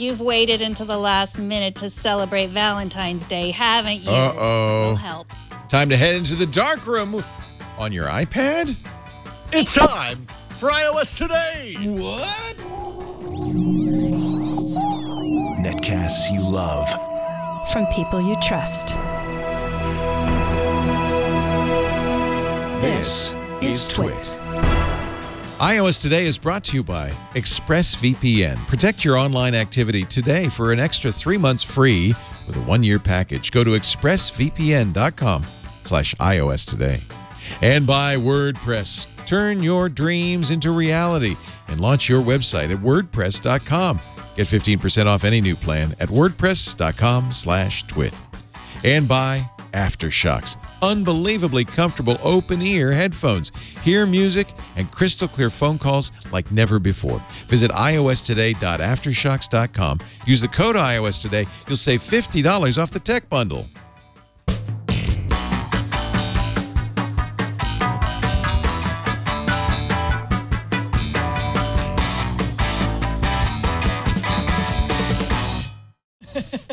You've waited until the last minute to celebrate Valentine's Day, haven't you? Uh-oh. Will help. Time to head into the dark room on your iPad? It's time for iOS Today. What? Netcasts you love. From people you trust. This is TWiT. iOS Today is brought to you by ExpressVPN. Protect your online activity today for an extra 3 months free with a 1-year package. Go to expressvpn.com/iOS Today. And by WordPress. Turn your dreams into reality and launch your website at wordpress.com. Get 15% off any new plan at wordpress.com/twit. And by Aftershocks. Unbelievably comfortable open-ear headphones. Hear music and crystal clear phone calls like never before. Visit iostoday.aftershocks.com. Use the code iOS Today. You'll save $50 off the tech bundle.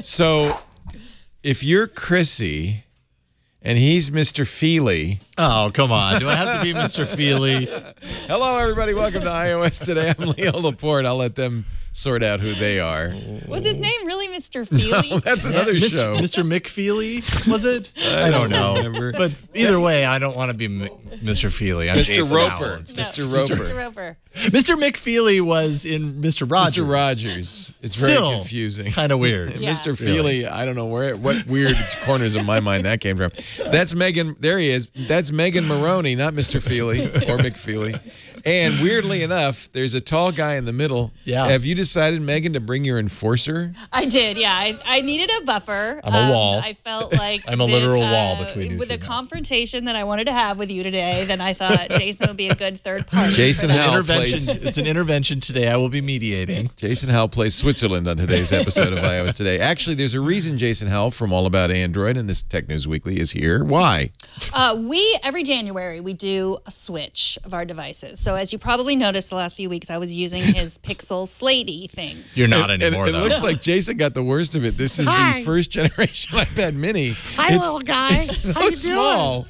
So, if you're Chrissy and he's Mr. Feely. Oh, come on. Do I have to be Mr. Feely? Hello, everybody. Welcome to iOS Today. I'm Leo Laporte. I'll let them sort out who they are. Was his name really Mr. Feely? No, that's another show. Mr. McFeely, was it? I don't know. Remember. But either way, I don't want to be Mr. Feely. I'm Mr. Jason Roper. Howell. No, Mr. Roper. Mr. Roper. Mr. McFeely was in Mr. Rogers. Mr. Rogers. It's Still very confusing. Kind of weird. Yeah. Mr. Feely, I don't know what weird corners of my mind that came from. That's Megan. There he is. That's Megan Morrone, not Mr. Feely or McFeely. And weirdly enough, there's a tall guy in the middle. Yeah. Have you decided, Megan, to bring your enforcer? I did, yeah. I needed a buffer. I'm a wall. I felt like I'm a literal wall between you with two the now. confrontation that I wanted to have with you today, then I thought Jason would be a good third party. Jason for that. Howell It's an intervention today. I will be mediating. Jason Howell plays Switzerland on today's episode of iOS Today. Actually, there's a reason Jason Howell from All About Android and this Tech News Weekly is here. Why? Every January, we do a switch of our devices. So as you probably noticed the last few weeks, I was using his Pixel Slatey thing. You're not anymore, It though. looks like Jason got the worst of it. This is the first generation iPad Mini. Hi, little guy. It's so How you small,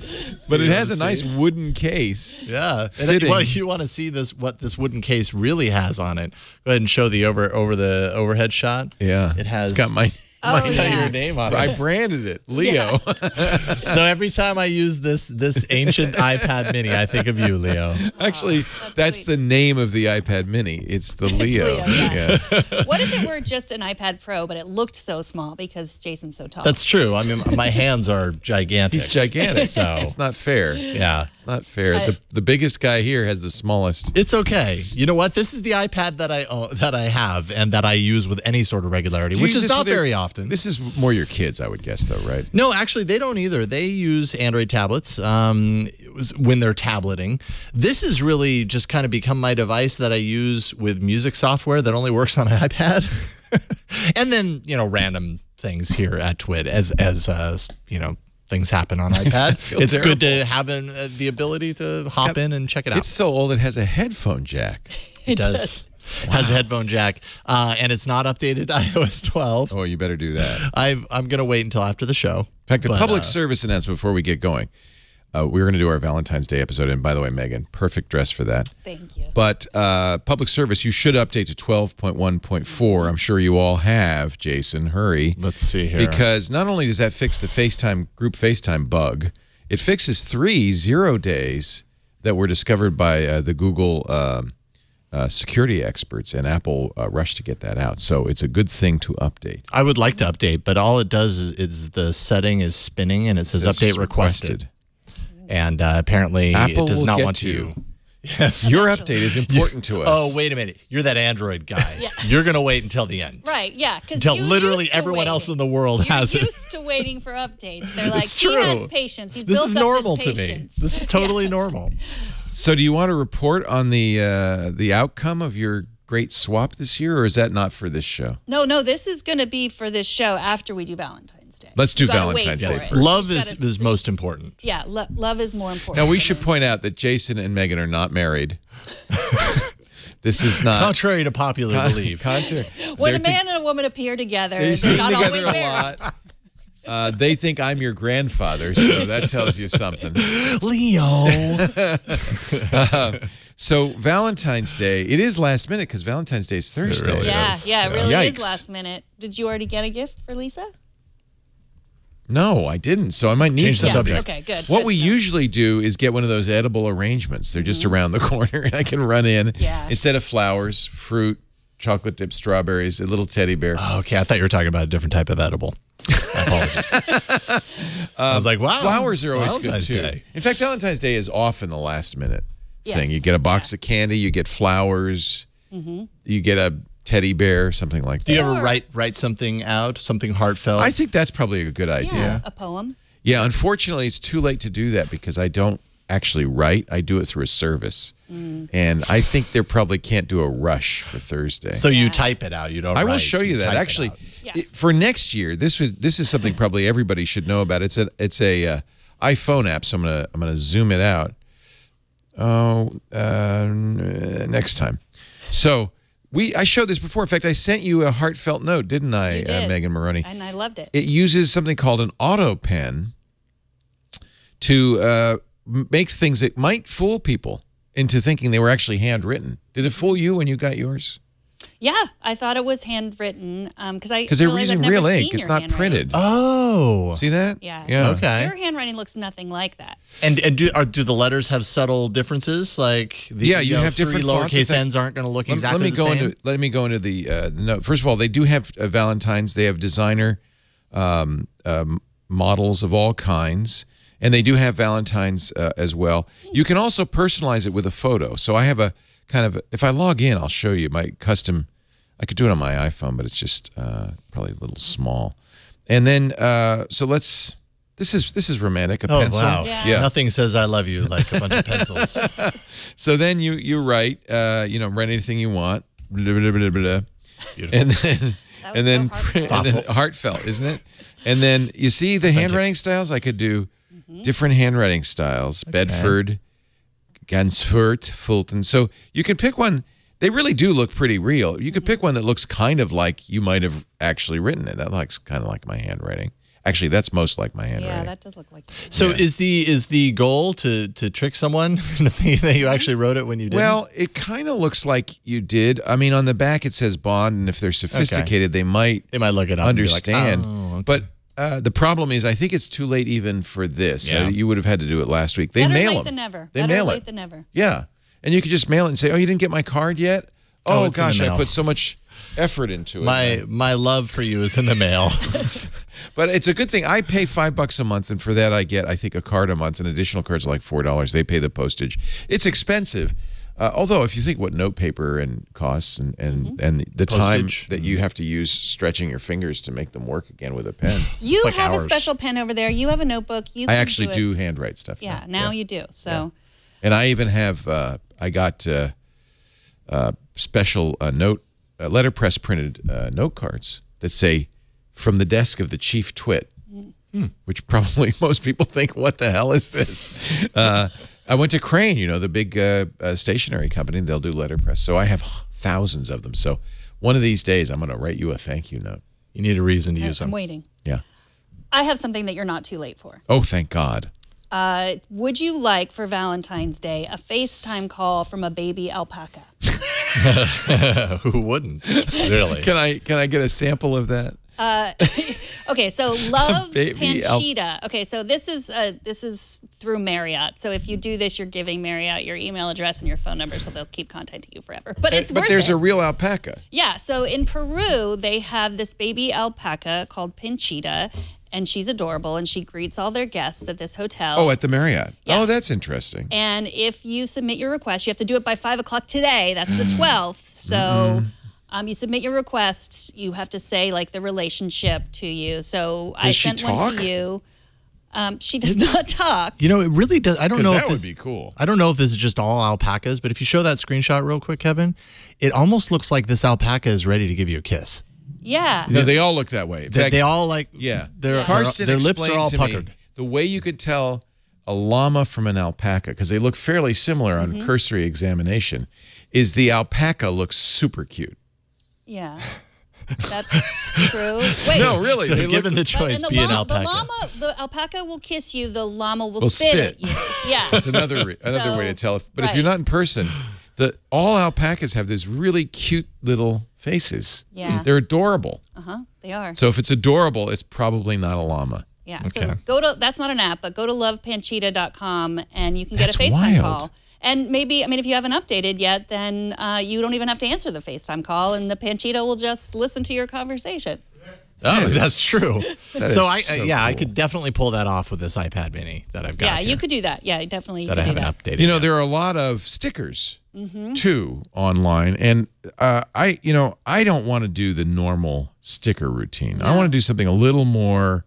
but it You has a wanna nice see? wooden case. Yeah. Fitting. Well, you want to see what this wooden case really has on it. Go ahead and show the overhead shot. Yeah. It has It's got my your name on I it. branded it, Leo. So every time I use this ancient iPad Mini, I think of you, Leo. Actually, that's the name of the iPad Mini. It's the Leo. Leo, yeah. What if it were just an iPad Pro, but it looked so small because Jason's so tall? That's true. I mean, my hands are gigantic. He's gigantic. So It's not fair. yeah. It's not fair. The biggest guy here has the smallest. It's okay. You know what? This is the iPad that I have and that I use with any sort of regularity, Do you which use is this not with your- very often. This is more your kids, I would guess, though, right? No, actually, they don't either. They use Android tablets when they're tableting. This has really just kind of become my device that I use with music software that only works on an iPad. And then, random things here at TWiT as things happen on iPad. It's terrible. good to have the ability to hop in and check it out. It's so old it has a headphone jack. It does. Has a headphone jack, and it's not updated to iOS 12. Oh, you better do that. I'm going to wait until after the show. In fact, a public service announcement before we get going. We're going to do our Valentine's Day episode, and by the way, Megan, perfect dress for that. Thank you. But public service, you should update to 12.1.4. I'm sure you all have, Jason. Hurry. Let's see here. Because not only does that fix the group FaceTime bug, it fixes 3 0 days that were discovered by the Google security experts, and Apple rushed to get that out. So it's a good thing to update. I would like to update, but all it does is the setting is spinning, and it says update requested. And apparently Apple it does will not get want to you. to. Yes. Your update is important to us. Oh, wait a minute. You're that Android guy. Yeah. You're going to wait until the end. Right, yeah. Until literally everyone else in the world has You're it. used to waiting for updates. They're like, It's he true. has patience. He's This built is up normal this to me. patience. This is totally normal. So do you want to report on the outcome of your great swap this year, or is that not for this show? No, this is going to be for this show after we do Valentine's Day. Let's do You gotta Valentine's wait Day for it. first. Love You just gotta is sit- most important. Yeah, love is more important. Now, we should point out that Jason and Megan are not married. This is not Contrary to popular belief. When a man and a woman appear together, They they're seem not together always a there. lot. They think I'm your grandfather, so that tells you something. Leo. So Valentine's Day, it is last minute because Valentine's Day is Thursday. really Yeah, is. yeah, it really Yikes. is last minute. Did you already get a gift for Lisa? No, I didn't. So I might need Change the something. subject. Okay, good. What good. we usually do is get one of those edible arrangements. They're just around the corner, and I can run in. Yeah. Instead of flowers, fruit, chocolate dipped strawberries, a little teddy bear. Okay, I thought you were talking about a different type of edible. I apologize. I was like, wow. Flowers are always Valentine's good, too. Day. In fact, Valentine's Day is often the last minute thing. Yes. You get a box of candy, you get flowers, you get a teddy bear, something like Do that. you ever write something out, something heartfelt? I think that's probably a good idea. Yeah, a poem. Yeah, unfortunately, it's too late to do that because I don't actually write. I do it through a service. And I think they probably can't do a rush for Thursday. So you type it out. You don't I will write, show you that. type it Actually, out. Yeah. for next year, this is something probably everybody should know about. It's a iPhone app, so I'm gonna zoom it out. Next time. So I showed this before. In fact, I sent you a heartfelt note, didn't I, You did. Megan Morrone? And I loved it. It uses something called an auto pen to make things that might fool people into thinking they were actually handwritten. Did it fool you when you got yours? Yeah, I thought it was handwritten because Because they're using real ink. It's not printed. Oh. See that? Yeah. Yeah. Okay. Your handwriting looks nothing like that. And do the letters have subtle differences? Like the, Yeah, you have three different fonts. In lowercase fact, n's aren't going to look Let exactly me the go same. Let me go into the note. First of all, they do have Valentine's. They have designer models of all kinds, and they do have Valentine's as well. You can also personalize it with a photo. So I have a kind of, if I log in, I'll show you my custom. I could do it on my iPhone, but it's just probably a little small. And then, so let's. This is romantic. A pencil. Wow. Yeah. Nothing says I love you like a bunch of pencils. So then you write, write anything you want, blah, blah, blah, blah, blah. And then heartfelt, isn't it? And then you see the handwriting styles. I could do different handwriting styles: Bedford, Gansford, Fulton. So you can pick one. They really do look pretty real. You could pick one that looks kind of like you might have actually written it. That looks kind of like my handwriting. Actually, that's most like my handwriting. Yeah, that does look like. So is the goal to trick someone that you actually wrote it when you did? Well, it kind of looks like you did. I mean, on the back it says Bond, and if they're sophisticated, they might look it up understand. and be like, oh, okay. But the problem is, I think it's too late even for this. Yeah. You would have had to do it last week. They Better mail late them. than never. They Better mail late it. than never. Yeah, and you could just mail it and say, "Oh, you didn't get my card yet? Oh, Oh, it's in the gosh, I mail." put so much effort into it." my love for you is in the mail. But it's a good thing. I pay $5 a month, and for that I get, I think, a card a month. And additional cards are like $4. They pay the postage. It's expensive. Although, if you think what note paper and costs and the time Postage. that you have to use stretching your fingers to make them work again with a pen. You like have ours. a special pen over there. You have a notebook. You I can actually do, do it. handwrite stuff. Yeah, now you do. So And I even have, I got special letterpress printed note cards that say, "From the desk of the chief twit," which probably most people think, what the hell is this? I went to Crane, the big stationery company, and they'll do letterpress. So I have thousands of them. So one of these days, I'm going to write you a thank you note. You need a reason to use I'm them. waiting. Yeah. I have something that you're not too late for. Oh, thank God. Would you like for Valentine's Day a FaceTime call from a baby alpaca? Who wouldn't? Really? Can I get a sample of that? Okay, so Love Baby Panchita. Okay, so this is through Marriott. So if you do this, you're giving Marriott your email address and your phone number, so they'll keep contacting you forever. But it's But worth there's it. a real alpaca. Yeah, so in Peru, they have this baby alpaca called Panchita, and she's adorable, and she greets all their guests at this hotel. Oh, at the Marriott. Yes. Oh, that's interesting. And if you submit your request, you have to do it by 5 o'clock today. That's the 12th. So you submit your request. You have to say, like, the relationship to you. So I she sent one talk? to you. She does not talk. It really does. I don't know if that this would be cool. I don't know if this is just all alpacas, but if you show that screenshot real quick, Kevin, it almost looks like this alpaca is ready to give you a kiss. Yeah. No, they all look that way. In fact, They all like, yeah. their Karsten lips are explained all to me puckered. the way you could tell a llama from an alpaca, because they look fairly similar on cursory examination, is the alpaca looks super cute. Yeah. That's true. Wait. No, really. So they given the look, choice, be an alpaca. The alpaca will kiss you. The llama will spit at you. Yeah. that's another way to tell. But if you're not in person, all alpacas have these really cute little faces. Yeah. They're adorable. They are. So if it's adorable, it's probably not a llama. Yeah. Okay. So that's not an app, but go to lovepanchita.com and you can get a FaceTime call. And maybe, I mean, if you haven't updated yet, then you don't even have to answer the FaceTime call, and the Panchita will just listen to your conversation. Oh, that's true. So I could definitely pull that off with this iPad Mini that I've got. Yeah, here. you could do that. Yeah, definitely. That I haven't updated. You know, there are a lot of stickers too online, and I don't want to do the normal sticker routine. I want to do something a little more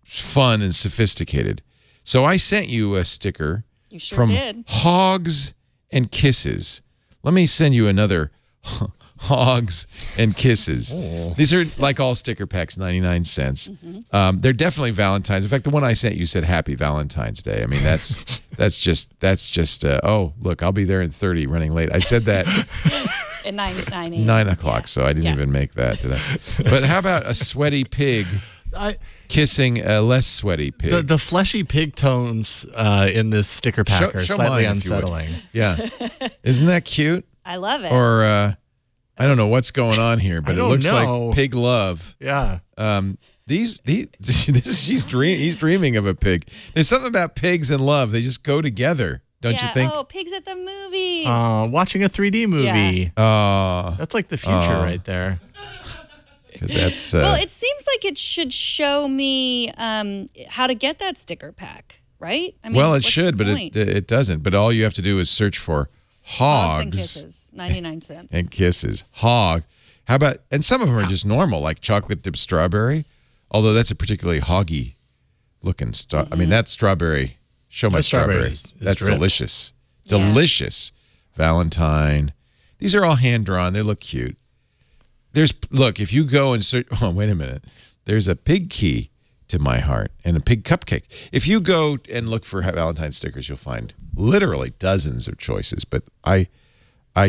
fun and sophisticated. So I sent you a sticker. You sure from did. Hogs and Kisses. Let me send you another Hogs and Kisses. Oh. These are like all sticker packs, 99 cents. They're definitely Valentine's. In fact, the one I sent you said Happy Valentine's Day. I mean, that's just oh, look, I'll be there in 30 running late. I said that at 9 o'clock, so I didn't even make that, did I? But how about a sweaty pig kissing a less sweaty pig? The fleshy pig tones in this sticker pack are slightly unsettling. Yeah. Isn't that cute? I love it. Or I don't know what's going on here, but it looks like pig love. Yeah. He's dreaming of a pig. There's something about pigs and love. They just go together, don't you think? Oh, pigs at the movies. Watching a 3D movie. That's like the future right there. Because that's well, it seems like it should show me how to get that sticker pack, right? I mean, well, it should, but it doesn't. But all you have to do is search for Hogs and Kisses, 99 cents. And Kisses. Hog. How about, and some of them are just normal, like chocolate dipped strawberry, although that's a particularly hoggy looking I mean, that strawberry, show my strawberry. That's delicious. Yeah. Delicious. Valentine. These are all hand-drawn. They look cute. Look, if you go and search, oh, wait a minute. There's a pig key to my heart and a pig cupcake. If you go and look for Valentine stickers, you'll find literally dozens of choices. But I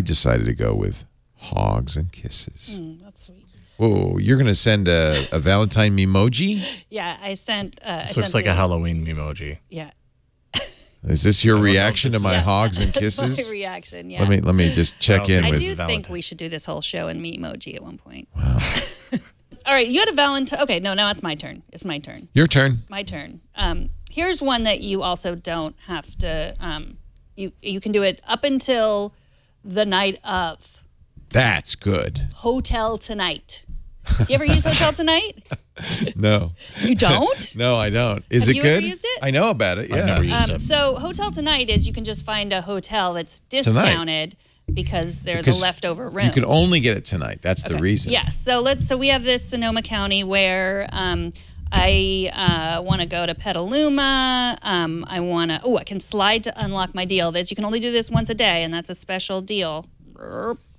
decided to go with Hogs and Kisses. That's sweet. Whoa, you're going to send a Valentine memoji? Yeah, I sent. This looks like a Halloween memoji. Yeah. Is this your reaction to my Hogs and Kisses? That's my reaction, yeah. Let me just check in with I do think we should do this whole show in memoji at one point. Wow. All right, you had a Valentine. Okay, no, now it's my turn. It's my turn. Your turn. My turn. Here's one that you also don't have to. You can do it up until the night of. That's good. HotelTonight. Do you ever use HotelTonight? No. You don't? No, I don't. Is it good? Have you ever used it? I know about it, yeah. I've never used it. So HotelTonight is you can just find a hotel that's discounted because they're the leftover rooms. You can only get it tonight. That's the reason. Yeah. So we have this Sonoma County where I want to go to Petaluma. I can slide to unlock my deal. You can only do this once a day, and that's a special deal.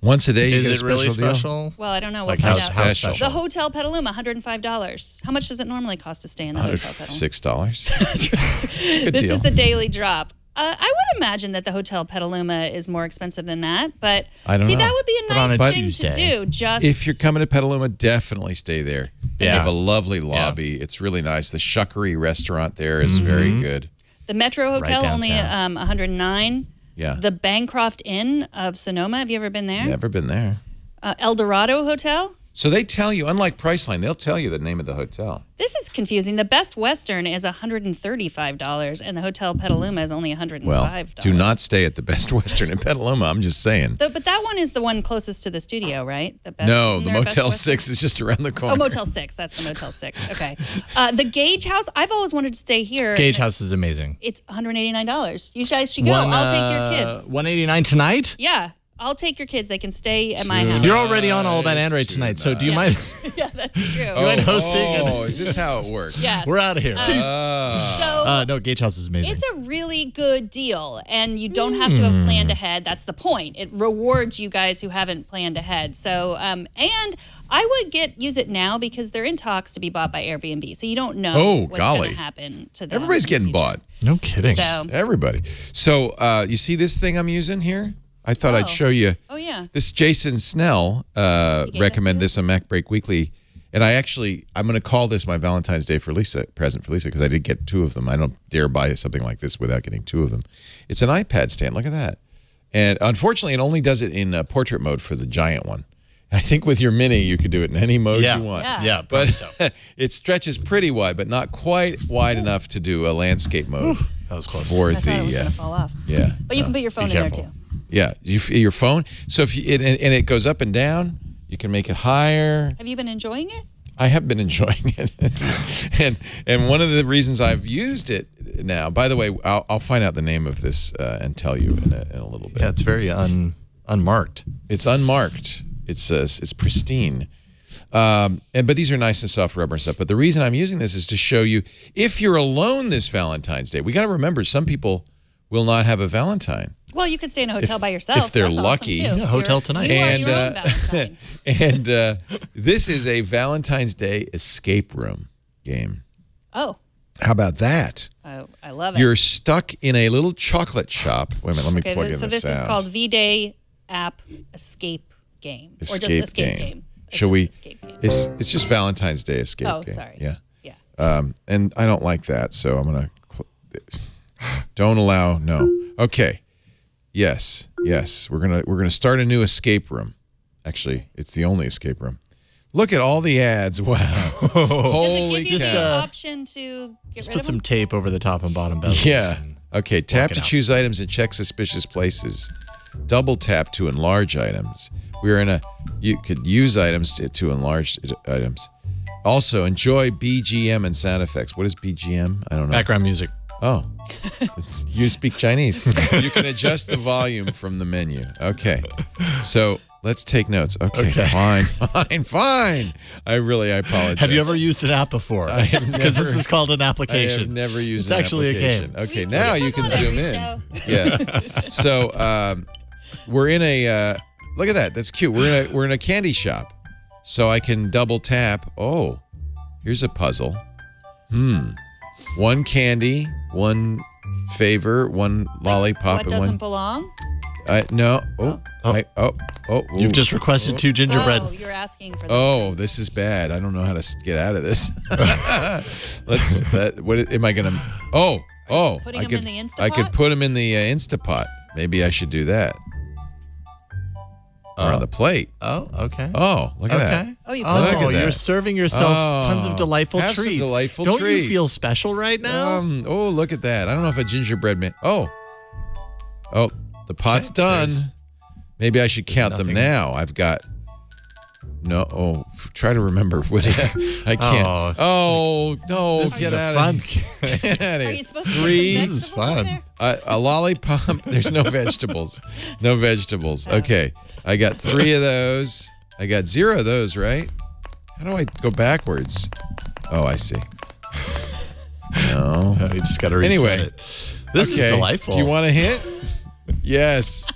Once a day, you is get it a really special special? Well, I don't know. Like we'll find out. how special? The Hotel Petaluma, $105. How much does it normally cost to stay in the Hotel Petaluma? $6. This is the daily drop. I would imagine that the Hotel Petaluma is more expensive than that, but that would be a nice thing to do. Just if you're coming to Petaluma, definitely stay there. Yeah. They have a lovely lobby. Yeah. It's really nice. The Shuckery restaurant there is very good. The Metro Hotel only $109. Yeah. The Bancroft Inn of Sonoma. Have you ever been there? Never been there. El Dorado Hotel. So they tell you, unlike Priceline, they'll tell you the name of the hotel. This is confusing. The Best Western is $135, and the Hotel Petaluma is only $105. Well, do not stay at the Best Western in Petaluma. I'm just saying. But that one is the one closest to the studio, right? The Motel 6 is just around the corner. Oh, Motel 6. That's the Motel 6. Okay. The Gage House. I've always wanted to stay here. Gage House is amazing. It's $189. You guys should go. I'll take your kids. $189 tonight? Yeah. I'll take your kids. They can stay at my house. You're already on All About Android tonight, so do you mind? Yeah, that's true. Do you mind hosting? Oh, is this how it works? Yes. We're out of here. Peace. No, Gage House is amazing. It's a really good deal, and you don't have to have planned ahead. That's the point. It rewards you guys who haven't planned ahead. So, and I would use it now because they're in talks to be bought by Airbnb. So you don't know what's going to happen to them. Everybody's getting bought. No kidding. So, everybody. So you see this thing I'm using here? I thought I'd show you. Oh, yeah. This Jason Snell recommended this on Mac Break Weekly. And I'm going to call this my Valentine's Day present for Lisa, because I did get 2 of them. I don't dare buy something like this without getting 2 of them. It's an iPad stand. Look at that. And unfortunately, it only does it in portrait mode for the giant one. I think with your mini, you could do it in any mode you want. Yeah, but so. It stretches pretty wide, but not quite wide enough to do a landscape mode. That was close. For I thought it was going to fall off. Yeah. But you can put your phone in there, too. Yeah, your phone. So if and it goes up and down, you can make it higher. Have you been enjoying it? I have been enjoying it, and one of the reasons I've used it now. By the way, I'll find out the name of this and tell you in a little bit. Yeah, it's very unmarked. It's unmarked. It's pristine. But these are nice and soft rubber and stuff. But the reason I'm using this is to show you, if you're alone this Valentine's Day, we got to remember some people will not have a Valentine. Well, you could stay in a hotel by yourself. If they're That's lucky. Awesome too. Yeah, HotelTonight. You are your own Valentine. And this is a Valentine's Day escape room game. Oh. How about that? I love it. You're stuck in a little chocolate shop. Wait a minute, let me plug in this sound. So this is called V-Day App Escape Game. Or just Escape Game. Shall we? Escape game. It's just Valentine's Day escape game. Oh, sorry. Yeah. And I don't like that, so I'm going to... Don't allow... No. Okay. Yes. We're gonna start a new escape room. Actually, it's the only escape room. Look at all the ads. Wow. Holy cow. Does it give you the option to get rid put of some them? tape over the top and bottom bezels. Yeah. Okay. Tap to choose items and check suspicious places. Double tap to enlarge items. You could use items to enlarge items. Also, enjoy BGM and sound effects. What is BGM? I don't know. Background music. Oh, you speak Chinese. You can adjust the volume from the menu. Okay, so let's take notes. Okay. Fine. I apologize. Have you ever used an app before? I have never. Because this is called an application. I have never used It's an actually application. a game. Okay, now you can zoom in. Yeah. So we're in a. Look at that. That's cute. We're in a candy shop, so I can double tap. Oh, here's a puzzle. One candy, one favor, one lollipop, What doesn't belong? No. You've just requested 2 gingerbread. Oh, you're asking for this. Oh, this is bad. I don't know how to get out of this. What am I gonna? Putting them in the Instapot? I could put them in the Instapot. Maybe I should do that. Or on the plate. Oh, okay. Oh, look at that. Oh, you Look at that. You're serving yourself tons of delightful have some treats. delightful Don't treats. you feel special right now? Oh, look at that. I don't know if a gingerbread man. Oh, the pot's done. Maybe I should count them now. I've got. No. Oh, try to remember. I can't. No. This Get is out fun. of here. Get out of here. Are you supposed to 3. put some This is vegetables in fun. there? A lollipop. There's no vegetables. No vegetables. Okay. I got 3 of those. I got 0 of those, right? How do I go backwards? Oh, I see. No. You just got to reset Anyway. it. This is delightful. Do you want a hint? Yes.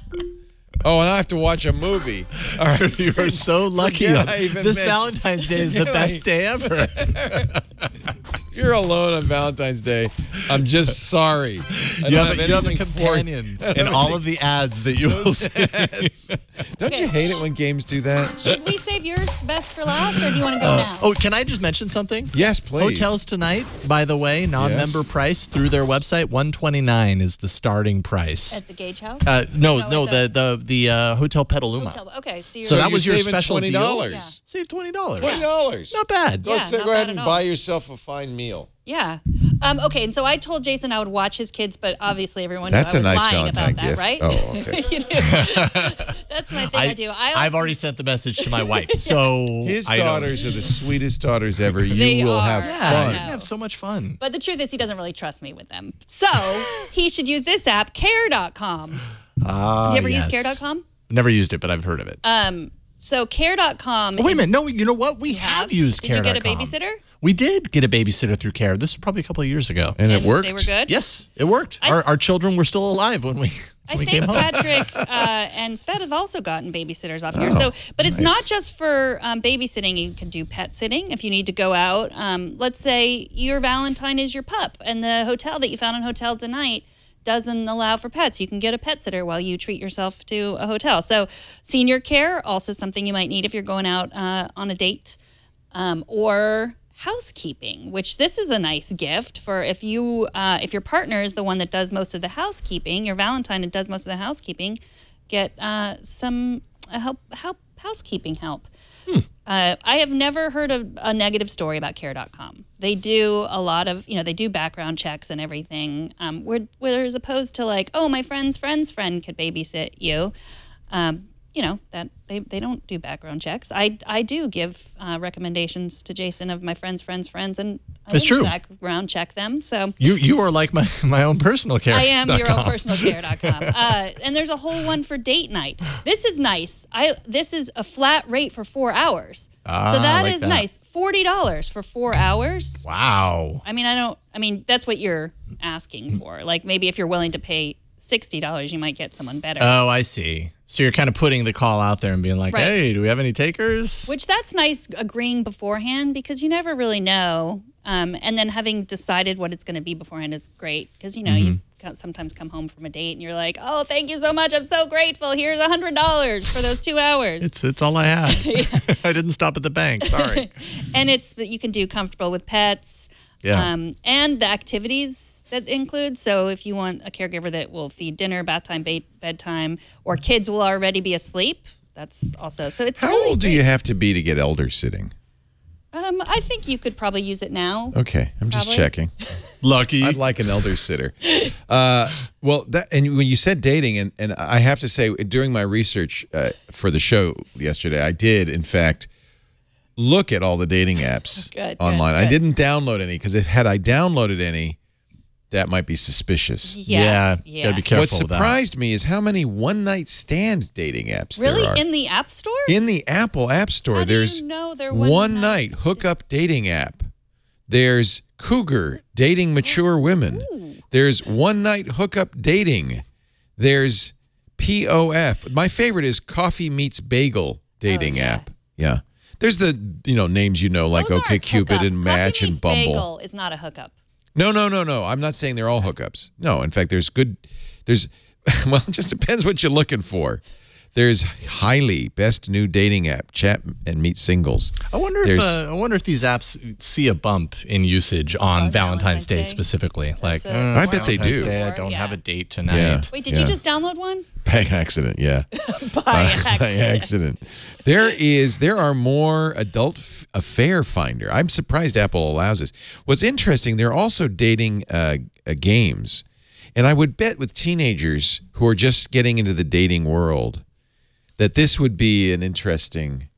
Oh, and I have to watch a movie. All right. You are so lucky. Forget I even This mentioned- Valentine's Day is the best day ever. If you're alone on Valentine's Day, I'm just sorry. You have a companion in all of the ads that you will see. Don't you hate it when games do that? Should we save yours best for last, or do you want to go now? Oh, can I just mention something? Yes, please. HotelTonight, by the way, non-member price through their website, $129 is the starting price. At the Gage House? No, at the Hotel Petaluma. Okay, so you're So that was your saving special $20. deal? Yeah. Save $20. $20. Not bad. Go, Yeah, not go ahead bad and at buy all. yourself a fine meal. Yeah. Okay, and so I told Jason I would watch his kids, but obviously everyone That's knew I a was nice lying Valentine about that, gift. right? Oh, okay. You do. That's my thing I do. I've already sent the message to my wife, so His I don't- daughters are the sweetest daughters ever. You They will are. have Yeah, Yeah, fun. you're gonna have so much fun. But the truth is, he doesn't really trust me with them. So he should use this app, Care.com. Did you ever use Care.com? Never used it, but I've heard of it. So Care.com. Oh, wait a minute. No, you know what? We have used Did you Care.com. get a babysitter? We did get a babysitter through Care. This was probably a couple of years ago. And it worked. They were good? Yes, it worked. Our children were still alive when we I we think came home. Patrick and Svet have also gotten babysitters off here. So, but it's not just for babysitting. You can do pet sitting if you need to go out. Let's say your Valentine is your pup, and the hotel that you found on HotelTonight doesn't allow for pets. You can get a pet sitter while you treat yourself to a hotel. So senior care, also something you might need if you're going out on a date, or housekeeping, which this is a nice gift for if your partner is the one that does most of the housekeeping, your Valentine that does most of the housekeeping, get some housekeeping help. I have never heard a negative story about Care.com. They do a lot of, they do background checks and everything, where as opposed to like, oh, my friend's friend's friend could babysit you. That they don't do background checks. I do give recommendations to Jason of my friends' friends, and I it's true. Background check them. So you are like my own personal care. I am your own personal care.com. And there's a whole one for date night. This is nice. This is a flat rate for 4 hours. So that is nice. $40 for 4 hours. Wow. I mean, that's what you're asking for. Like maybe if you're willing to pay $60, you might get someone better. Oh, I see. So you're kind of putting the call out there and being like, hey, do we have any takers? Which that's nice agreeing beforehand because you never really know. And then having decided what it's going to be beforehand is great because, you sometimes come home from a date and you're like, oh, thank you so much. I'm so grateful. Here's $100 for those 2 hours. It's all I had. I didn't stop at the bank. Sorry. And you can do comfortable with pets. Yeah. And the activities that include. So if you want a caregiver that will feed dinner, bath time, bedtime, or kids will already be asleep, that's also. So it's How really old do great. you have to be to get elder sitting? I think you could probably use it now. Okay, I'm just checking. Lucky. I'd like an elder sitter. And when you said dating, and I have to say, during my research for the show yesterday, I did, in fact, look at all the dating apps online. Good. I didn't download any because had I downloaded any, that might be suspicious. Yeah. Gotta be careful. What surprised me is how many one-night stand dating apps there are. Really? In the App Store? In the Apple App Store, How there's do you know they're one-night hookup dating app. There's Cougar, dating mature women. Ooh. There's one-night hookup dating. There's POF. My favorite is Coffee Meets Bagel dating app. Yeah. There's the names like OkCupid and Match and Bumble. Bagel is not a hookup. No. I'm not saying they're all hookups. No, in fact, there's well, it just depends what you're looking for. There's Highly, best new dating app, chat and meet singles. I wonder if these apps see a bump in usage on Valentine's Day specifically. Like, I bet they do. Day, I don't have a date tonight. Yeah. Wait, did you just download one? By accident, yeah. By accident. There are more adult affair finder. I'm surprised Apple allows this. What's interesting, they're also dating games. And I would bet with teenagers who are just getting into the dating world that this would be an interesting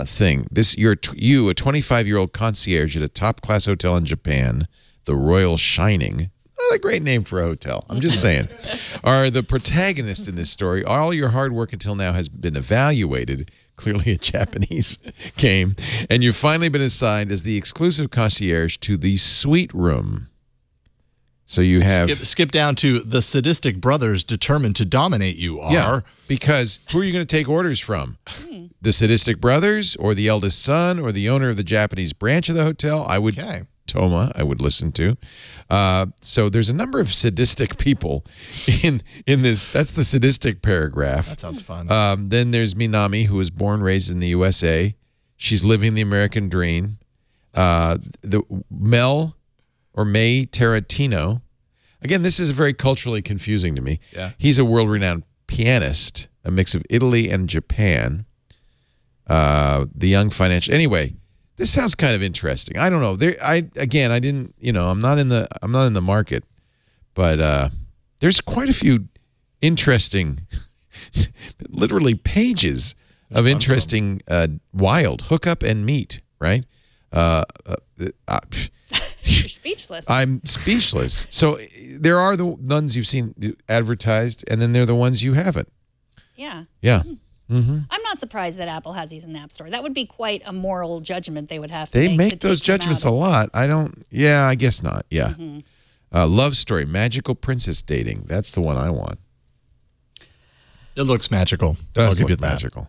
thing. You, a 25-year-old concierge at a top-class hotel in Japan, the Royal Shining. Not a great name for a hotel. I'm just saying. Are the protagonist in this story. All your hard work until now has been evaluated. Clearly a Japanese game. And you've finally been assigned as the exclusive concierge to the suite room. So you have... Skip down to the sadistic brothers determined to dominate you are... Yeah, because who are you going to take orders from? The sadistic brothers or the eldest son or the owner of the Japanese branch of the hotel? I would... Okay. Toma, I would listen to. So there's a number of sadistic people in this. That's the sadistic paragraph. That sounds fun. Then there's Minami, who was born, raised in the USA. She's living the American dream. The Mel or May Tarantino. Again, this is very culturally confusing to me. Yeah. He's a world-renowned pianist, a mix of Italy and Japan. The young financial... Anyway... This sounds kind of interesting. I don't know. I didn't. I'm not in the market, but there's quite a few interesting, literally pages of interesting wild hookup and meet. Right? You're speechless. I'm speechless. So there are the ones you've seen advertised, and then there are the ones you haven't. Yeah. Yeah. Mm-hmm. I'm not surprised that Apple has these in the App Store. That would be quite a moral judgment they would have to make. They make those judgments a lot. I guess not. Yeah. Mm-hmm. Love story, magical princess dating. That's the one I want. It looks magical. I'll give you that. Magical.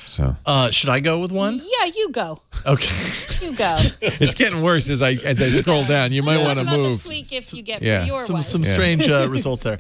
So, should I go with one? Yeah, you go. Okay. You go. It's getting worse as I scroll down. You might want to About the move. sweet gifts you get Yeah. for your wife. Some strange results there.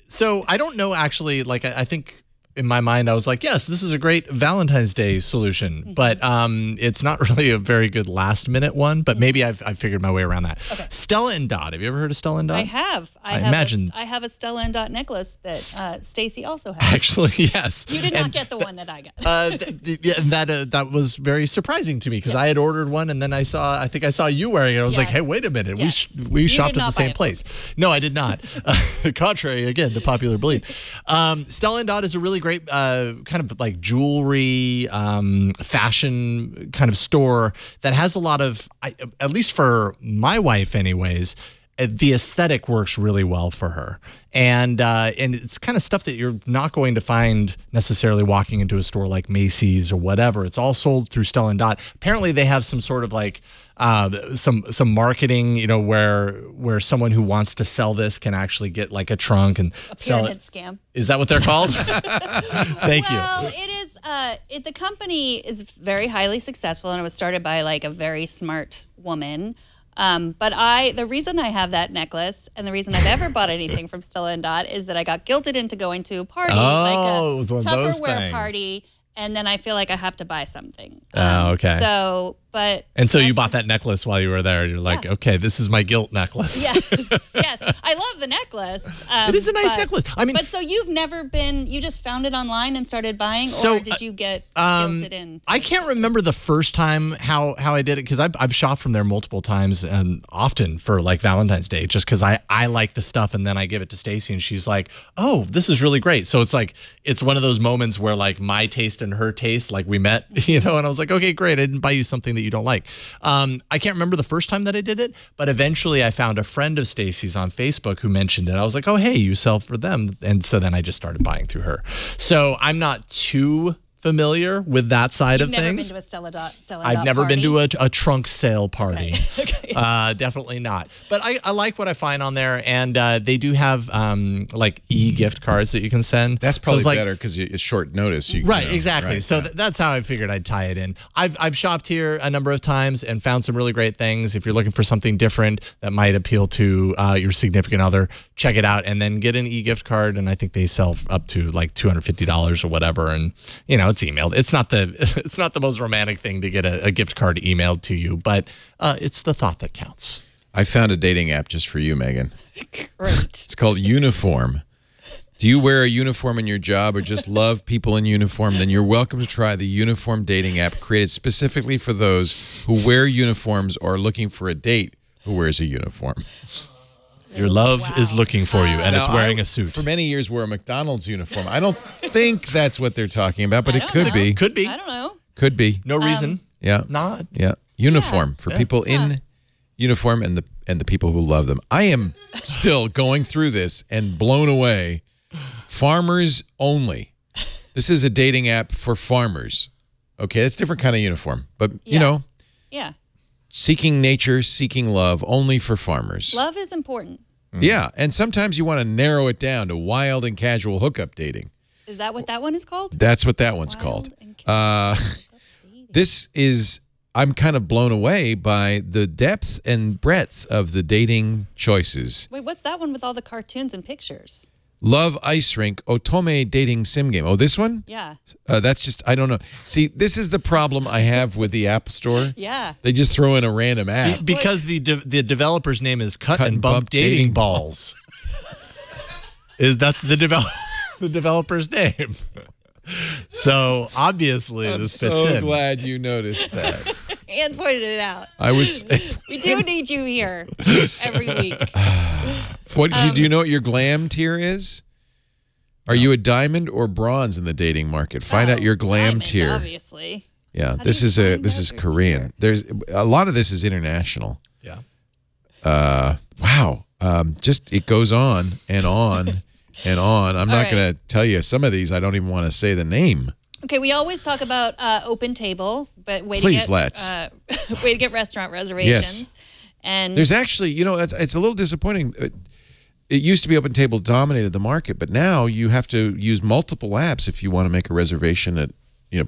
So I don't know, actually, like, I think in my mind, I was like, yes, this is a great Valentine's Day solution, but it's not really a very good last minute one, but maybe I've figured my way around that. Okay. Stella and Dot. Have you ever heard of Stella and Dot? I have. I have a Stella and Dot necklace that Stacy also has. Actually, yes. You did not get the one that I got. That was very surprising to me because I had ordered one and then I think I saw you wearing it. I was like, hey, wait a minute. Yes. We shopped at the same place. No, I did not. Contrary, again, to popular belief. Stella and Dot is a really great kind of like jewelry, fashion kind of store that has a lot of, at least for my wife anyways, the aesthetic works really well for her. And it's kind of stuff that you're not going to find necessarily walking into a store like Macy's or whatever. It's all sold through Stella and Dot. Apparently they have some sort of like some marketing, you know, where someone who wants to sell this can actually get like a trunk and sell it. Pyramid scam. Is that what they're called? Thank you. Well, it is. The company is very highly successful, and it was started by like a very smart woman. But the reason I have that necklace and the reason I've ever bought anything from Stella and Dot is that I got guilted into going to a party, it was like one a of those Tupperware things. party, and then I feel like I have to buy something. Oh, okay. So you bought that necklace while you were there. You're like, okay, this is my guilt necklace. Yes. I love the necklace. It is a nice necklace. I mean, but so you just found it online and started buying, or did you get guilted in? I can't remember the first time how I did it because I've shopped from there multiple times and often for like Valentine's Day just because I like the stuff and then I give it to Stacy and she's like, oh, this is really great. So it's like it's one of those moments where like my taste and her taste, like we met, you know, and I was like, okay, great. I didn't buy you something that you don't like. I can't remember the first time that I did it, but eventually I found a friend of Stacy's on Facebook who mentioned it. I was like, oh, hey, you sell for them. And so then I just started buying through her. So I'm not too familiar with that side of things. You've never been to a Stella Dot I've never party? been to a trunk sale party. Okay. Definitely not. But I like what I find on there, and they do have like e-gift cards that you can send. That's probably so better because it's short notice. Right, exactly. Right, so that's how I figured I'd tie it in. I've shopped here a number of times and found some really great things. If you're looking for something different that might appeal to your significant other, check it out and then get an e-gift card. And I think they sell up to like $250 or whatever. And you know, it's emailed. It's not the most romantic thing to get a gift card emailed to you, but it's the thought that counts. I found a dating app just for you, Megan. Great. It's called Uniform. Do you wear a uniform in your job or just love people in uniform? Then you're welcome to try the Uniform dating app created specifically for those who wear uniforms or are looking for a date who wears a uniform. Your love is looking for you, and it's Now, wearing I, a suit. For many years, wore a McDonald's uniform. I don't think that's what they're talking about, but I it don't could know. be. Could be. I don't know. Could be. No reason. Yeah. Not. Yeah. Uniform for people in uniform and the people who love them. I am still going through this and blown away. Farmers only. This is a dating app for farmers. Okay, it's a different kind of uniform, but you know, seeking nature, seeking love, only for farmers. Love is important. Yeah, and sometimes you want to narrow it down to wild and casual hookup dating. Is that what that one is called? That's what that one's Wild called. and This is, I'm kind of blown away by the depth and breadth of the dating choices. Wait, what's that one with all the cartoons and pictures? Love Ice Rink, Otome dating sim game. Oh, this one? Yeah. That's just, I don't know. See, this is the problem I have with the App Store. Yeah. They just throw in a random app. Because the developer's name is Cut and Bump Dating Balls. That's the developer's name. So obviously this fits in. I'm so glad you noticed that. And pointed it out. I was. We do need you here every week. What do you know what your glam tier is? Are you a diamond or bronze in the dating market? Find out your glam diamond, tier. Obviously. Yeah, How this do you is find this out is your Korean. tier? There's a lot of this is international. Yeah. Wow. Just it goes on and on and on. I'm not right. going to tell you some of these. I don't even want to say the name. Okay, we always talk about open table, but Please, let's. way to get restaurant reservations. Yes. And There's actually, you know, it's a little disappointing. It used to be Open Table dominated the market, but now you have to use multiple apps if you want to make a reservation at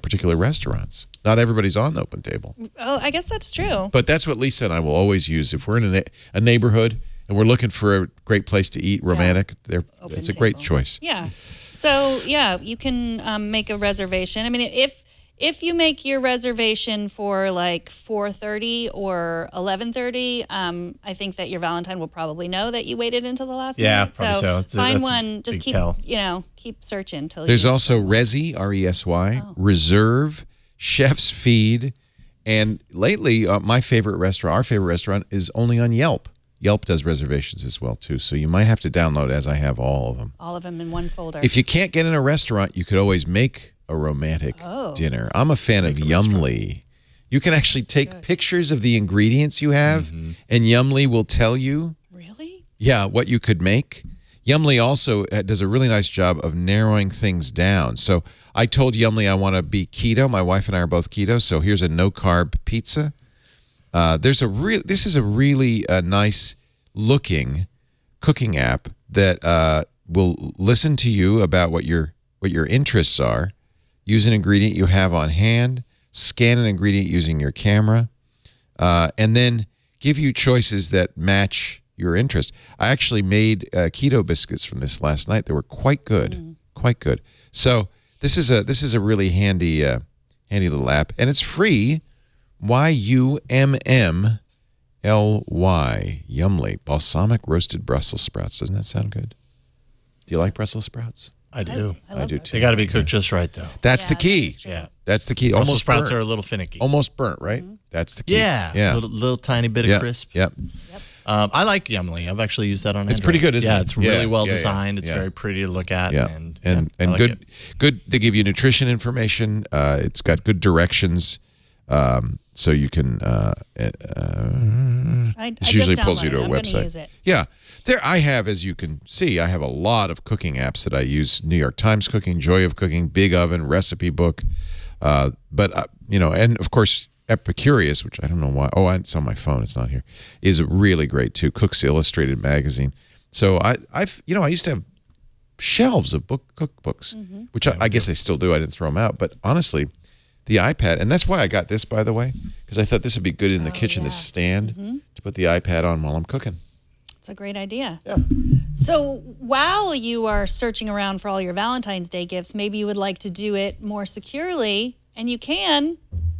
particular restaurants. Not everybody's on the Open Table. Oh, I guess that's true. But that's what Lisa and I will always use. If we're in a neighborhood and we're looking for a great place to eat, romantic, it's a great choice. Yeah. So, yeah, you can make a reservation. I mean, if you make your reservation for like 4:30 or 11:30, I think that your Valentine will probably know that you waited until the last minute. Probably so. Find one. Just keep searching till There's also Resy, R-E-S-Y, Reserve, Chef's Feed, and lately our favorite restaurant is only on Yelp. Yelp does reservations as well, too. So you might have to download, as I have, all of them. All of them in one folder. If you can't get in a restaurant, you could always make a romantic dinner. I'm a fan of Yumly. You can actually take pictures of the ingredients you have, and Yumly will tell you. Really? Yeah, what you could make. Yumly also does a really nice job of narrowing things down. So I told Yumly I want to be keto. My wife and I are both keto, so here's a no-carb pizza. This is a really nice looking cooking app that will listen to you about what your interests are, use an ingredient you have on hand, scan an ingredient using your camera, and then give you choices that match your interest. I actually made keto biscuits from this last night. They were quite good, quite good. So this is a really handy little app, and it's free. YUMMLY, Yumly, balsamic roasted Brussels sprouts. Doesn't that sound good? Do you like Brussels sprouts? I do. I do too. They got to be cooked just right, though. That's the key. That's the key. Brussels sprouts are a little finicky. Almost burnt, right? That's the key. Yeah. Little tiny bit of crisp. Yep. I like Yumly. I've actually used that on Android. It's pretty good, isn't it? Yeah, it's really well designed. It's very pretty to look at. Yeah. And like good. They give you nutrition information. It's got good directions. So you can. This usually pulls you to a website. Use it. Yeah, I have, as you can see, I have a lot of cooking apps that I use: New York Times Cooking, Joy of Cooking, Big Oven, Recipe Book. And of course Epicurious, which I don't know why. Oh, it's on my phone. It's not here. Is really great too. Cook's Illustrated magazine. So I used to have shelves of cookbooks, which I guess I still do. I didn't throw them out, but honestly. The iPad, and that's why I got this, by the way, because I thought this would be good in the kitchen, this stand, to put the iPad on while I'm cooking. It's a great idea. Yeah. So while you are searching around for all your Valentine's Day gifts, maybe you would like to do it more securely, and you can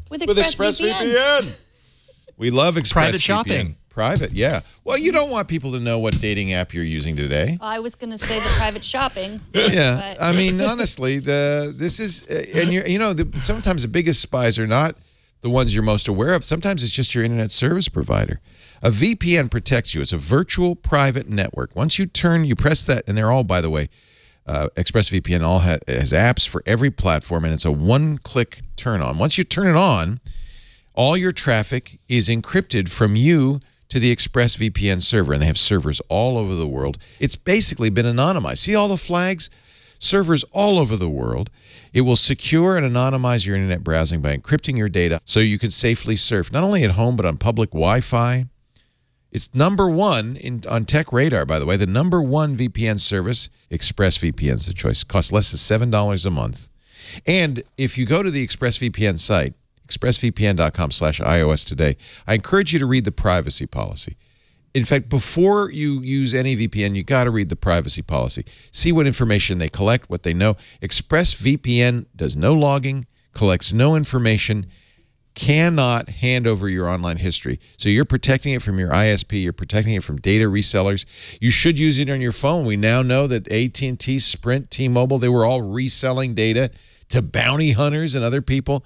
with ExpressVPN. We love ExpressVPN. Private shopping. Private, yeah. Well, you don't want people to know what dating app you're using today. I was going to say the private shopping. Yeah, I mean, honestly, sometimes the biggest spies are not the ones you're most aware of. Sometimes it's just your internet service provider. A VPN protects you. It's a virtual private network. Once you press that, and they're all, by the way, ExpressVPN has apps for every platform, and it's a one-click turn on. Once you turn it on, all your traffic is encrypted from you to the ExpressVPN server, and they have servers all over the world. It's basically been anonymized. See all the flags? Servers all over the world. It will secure and anonymize your internet browsing by encrypting your data so you can safely surf, not only at home, but on public Wi-Fi. It's #1 on Tech Radar, by the way. The #1 VPN service, ExpressVPN is the choice. It costs less than $7 a month. And if you go to the ExpressVPN site, expressvpn.com/iOS today, I encourage you to read the privacy policy. In fact, before you use any VPN, you got to read the privacy policy. See what information they collect, what they know. ExpressVPN does no logging, collects no information, cannot hand over your online history. So you're protecting it from your ISP. You're protecting it from data resellers. You should use it on your phone. We now know that AT&T, Sprint, T-Mobile, they were all reselling data to bounty hunters and other people.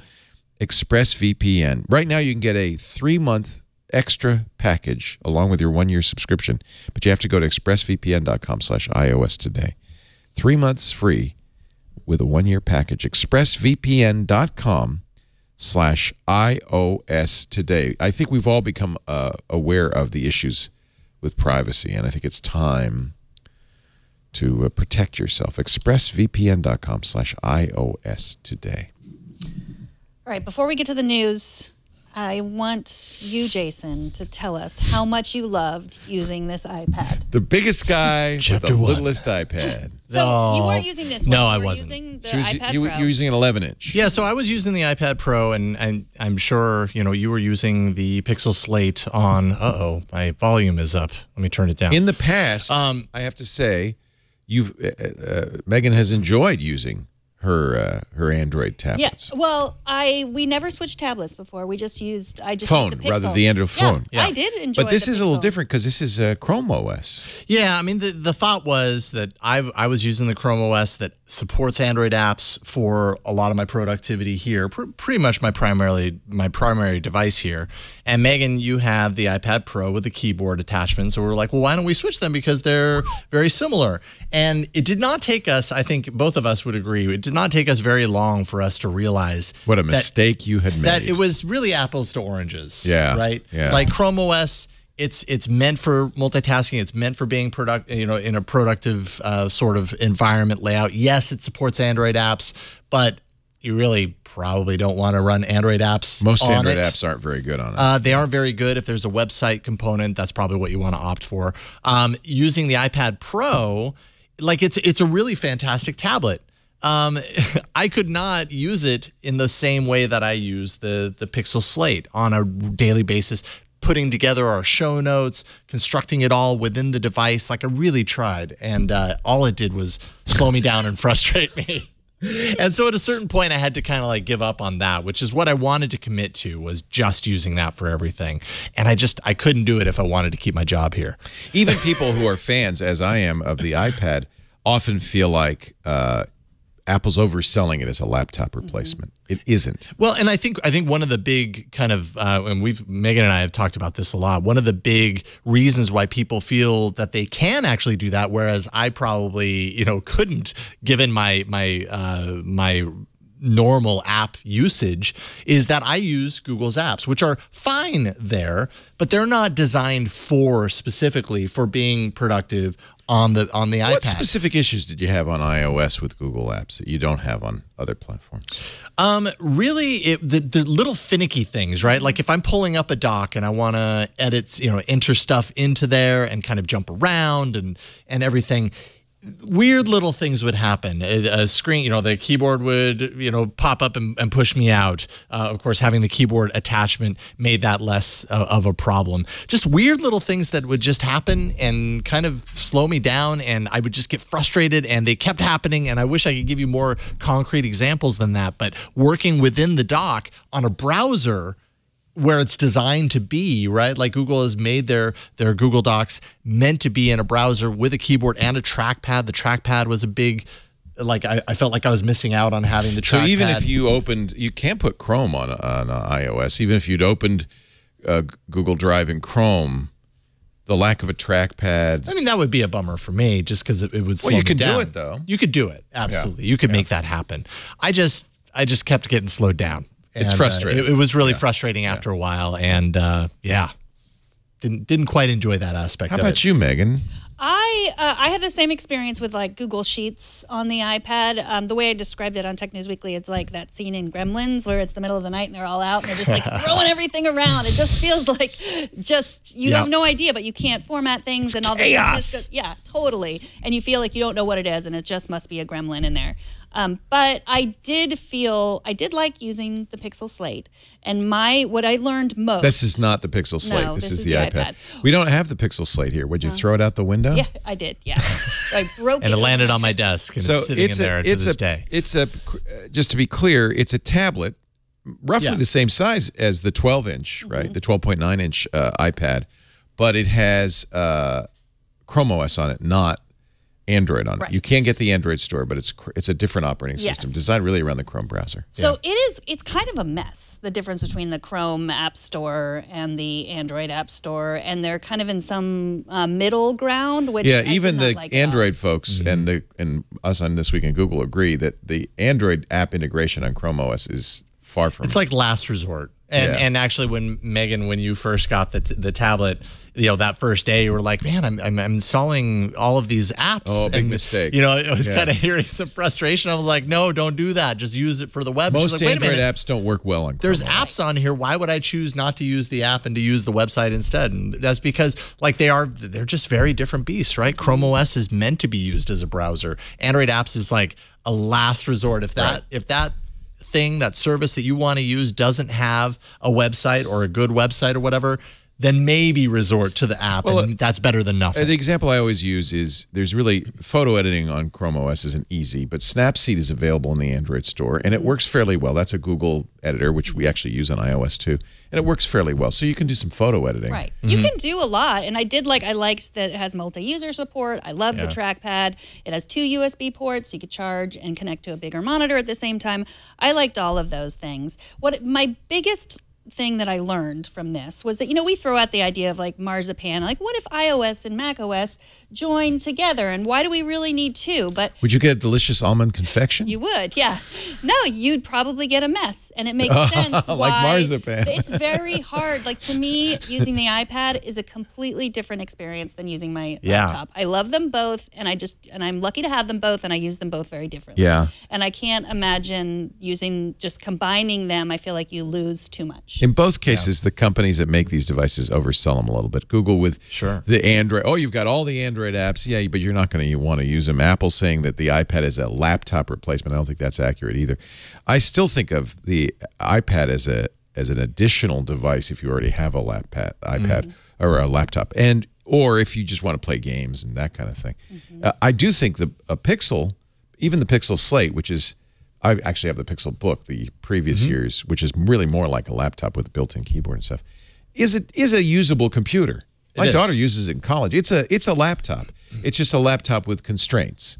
ExpressVPN. Right now, you can get a 3-month extra package along with your 1-year subscription, but you have to go to expressvpn.com/iOS today. 3 months free with a 1-year package. expressvpn.com/iOS today. I think we've all become aware of the issues with privacy, and I think it's time to protect yourself. expressvpn.com/iOS today. All right, before we get to the news, I want you, Jason, to tell us how much you loved using this iPad. The biggest guy with Chapter the one. littlest iPad. So you weren't using this one. No, I You were wasn't. using the You iPad were Pro. using an 11-inch. Yeah, so I was using the iPad Pro, and I'm sure you were using the Pixel Slate on. My volume is up. Let me turn it down. In the past, I have to say, Megan has enjoyed using her Android Yeah. tablets. Well, we never switched tablets before. I just used Phone, the Pixel. rather the Android phone. Yeah, I did enjoy. But this the is a little Pixel. different because this is Chrome OS. Yeah, I mean the thought was that I was using the Chrome OS that supports Android apps for a lot of my productivity here, pretty much my primary device here. And Megan, you have the iPad Pro with the keyboard attachment, so we're like, well, why don't we switch them because they're very similar? And it did not take us, I think both of us would agree, it did not take us very long for us to realize What a mistake you had made. that it was really apples to oranges. Yeah, right. yeah. Like Chrome OS. It's meant for multitasking. It's meant for being in a productive sort of environment layout. Yes, it supports Android apps, but you really probably don't want to run Android apps. Most on Android it. apps aren't very good on it. They aren't very good. If there's a website component, that's probably what you want to opt for. Using the iPad Pro, like it's a really fantastic tablet. I could not use it in the same way that I use the Pixel Slate on a daily basis, putting together our show notes, constructing it all within the device. Like I really tried, and all it did was slow me down and frustrate me. And so at a certain point, I had to kind of like give up on that, which is what I wanted to commit to, was just using that for everything. And I couldn't do it if I wanted to keep my job here. Even people who are fans, as I am, of the iPad often feel like Apple's overselling it as a laptop replacement. It isn't. Well, and I think one of the big kind of, and Megan and I have talked about this a lot, one of the big reasons why people feel that they can actually do that, whereas I probably, couldn't, given my normal app usage, is that I use Google's apps, which are fine there, but they're not designed specifically for being productive on the iPad. What specific issues did you have on iOS with Google Apps that you don't have on other platforms? Really, the little finicky things, right? Like if I'm pulling up a doc and I want to edit, enter stuff into there and kind of jump around and everything, weird little things would happen. A screen, the keyboard would, pop up and push me out. Of course, having the keyboard attachment made that less of a problem. Just weird little things that would just happen and kind of slow me down, and I would just get frustrated, and they kept happening, and I wish I could give you more concrete examples than that, but working within the dock on a browser where it's designed to be, right? Like Google has made their Google Docs meant to be in a browser with a keyboard and a trackpad. The trackpad was a big, I felt like I was missing out on having the trackpad. So even if you can't put Chrome on iOS, even if you'd opened Google Drive in Chrome, the lack of a trackpad. I mean, that would be a bummer for me just because it would slow me down. Well, you could do it, though. You could do it, absolutely. Yeah. You could make that happen. I just kept getting slowed down. It's and, frustrating. It was really frustrating after a while, and didn't quite enjoy that aspect. How about you, Megan? I had the same experience with like Google Sheets on the iPad. The way I described it on Tech News Weekly, it's like that scene in Gremlins where it's the middle of the night and they're all out and they're just like throwing everything around. It just feels like you have no idea, but you can't format things it's and all chaos. this. Yeah, totally. And you feel like you don't know what it is, and it just must be a gremlin in there. But I did like using the Pixel Slate, and what I learned most. This is not the Pixel Slate. No, this is the iPad. We don't have the Pixel Slate here. Would you throw it out the window? Yeah, I did. Yeah, I broke it. And it landed on my desk, and it's sitting in there to this day. Just to be clear, it's a tablet, roughly the same size as the 12-inch, right? The 12.9-inch iPad, but it has Chrome OS on it, not Android on it. You can get the Android store, but it's a different operating system designed really around the Chrome browser. So it's kind of a mess, the difference between the Chrome App Store and the Android App Store, and they're kind of in some middle ground, which even the Android folks and us on This Week in Google agree that the Android app integration on Chrome OS is far from It's like last resort. And actually, when you first got the tablet, that first day, you were like, man, I'm installing all of these apps. Oh, big mistake. I was kind of hearing some frustration. I was like, no, don't do that. Just use it for the web. Most like, Android apps don't work well on Chrome There's OS. apps on here. Why would I choose not to use the app and to use the website instead? And that's because they're just very different beasts, right? Chrome OS is meant to be used as a browser. Android apps is like a last resort. If that thing, that service that you want to use doesn't have a website or a good website or whatever, then maybe resort to the app, and that's better than nothing. The example I always use is there's really photo editing on Chrome OS isn't easy, but Snapseed is available in the Android store, and it works fairly well. That's a Google editor, which we actually use on iOS too, and it works fairly well. So you can do some photo editing. Right. You can do a lot, and I liked that it has multi-user support. I love the trackpad. It has 2 USB ports, so you could charge and connect to a bigger monitor at the same time. I liked all of those things. My biggest thing that I learned from this was that, we throw out the idea of like marzipan, like what if iOS and macOS join together, and why do we really need 2? But would you get a delicious almond confection? You would, yeah. No, you'd probably get a mess, and it makes sense why. Like marzipan. It's very hard. Like, to me, using the iPad is a completely different experience than using my laptop. I love them both, and I'm lucky to have them both, and I use them both very differently. Yeah. And I can't imagine just combining them. I feel like you lose too much. In both cases, the companies that make these devices oversell them a little bit. Google with the Android. Oh, you've got all the Android apps. Yeah, but you're not going to want to use them. Apple saying that the iPad is a laptop replacement. I don't think that's accurate either. I still think of the iPad as an additional device if you already have a iPad or a laptop, or if you just want to play games and that kind of thing. I do think a Pixel, even the Pixel Slate, which is, I actually have the Pixel Book, the previous years, which is really more like a laptop with a built-in keyboard and stuff, is a usable computer. My daughter uses it in college. It's a laptop. It's just a laptop with constraints.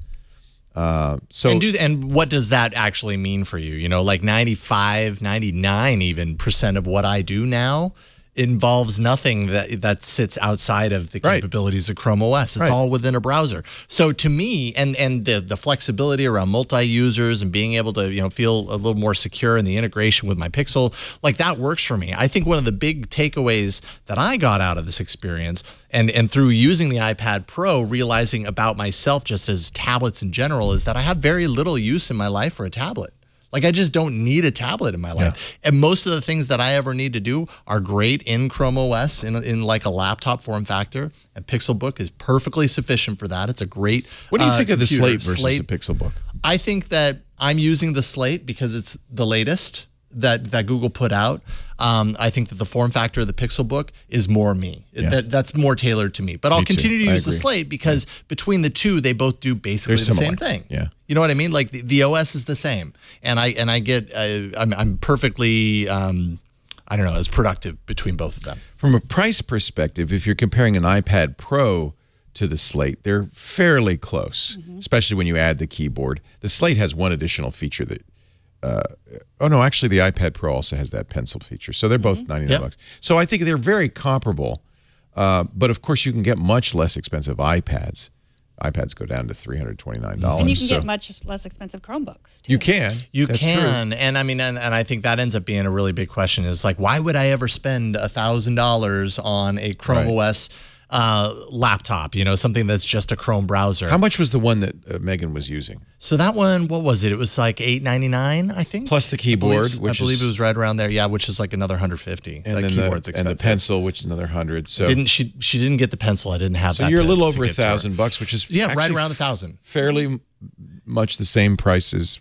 And what does that actually mean for you? Like 95, 99% even of what I do now involves nothing that sits outside of the capabilities of Chrome OS. It's all within a browser. So to me, and the flexibility around multi-users and being able to feel a little more secure in the integration with my Pixel, like that works for me. I think one of the big takeaways that I got out of this experience, and through using the iPad Pro, realizing about myself just as tablets in general, is that I have very little use in my life for a tablet. Like, I just don't need a tablet in my life. And most of the things that I ever need to do are great in Chrome OS, in like a laptop form factor. And Pixel Book is perfectly sufficient for that. It's a great What do you think of the computer. Slate versus the Pixel Book? I think that I'm using the Slate because it's the latest that Google put out. I think that the form factor of the Pixel Book is more me. That's more tailored to me. But I'll continue to use the Slate because between the two, they both do basically the same thing. Yeah. You know what I mean? Like the OS is the same, and I get I'm perfectly I don't know, as productive between both of them. From a price perspective, if you're comparing an iPad Pro to the Slate, they're fairly close, especially when you add the keyboard. The Slate has one additional feature that. Oh no, actually the iPad Pro also has that pencil feature. So they're both 99 bucks. So I think they're very comparable. But of course you can get much less expensive iPads. iPads go down to $329. And you can get much less expensive Chromebooks too. You can. That's true. And I mean, and I think that ends up being a really big question is like, why would I ever spend $1,000 on a Chrome OS laptop, something that's just a Chrome browser? How much was the one that Megan was using? So that one, what was it? It was like $899, I think. Plus the keyboard, I believe it was right around there. Yeah, which is like another $150. And that keyboard's expensive. And the pencil, which is another $100. So she didn't get the pencil. I didn't have that. So you're a little over $1,000, which is right around $1,000. Fairly much the same prices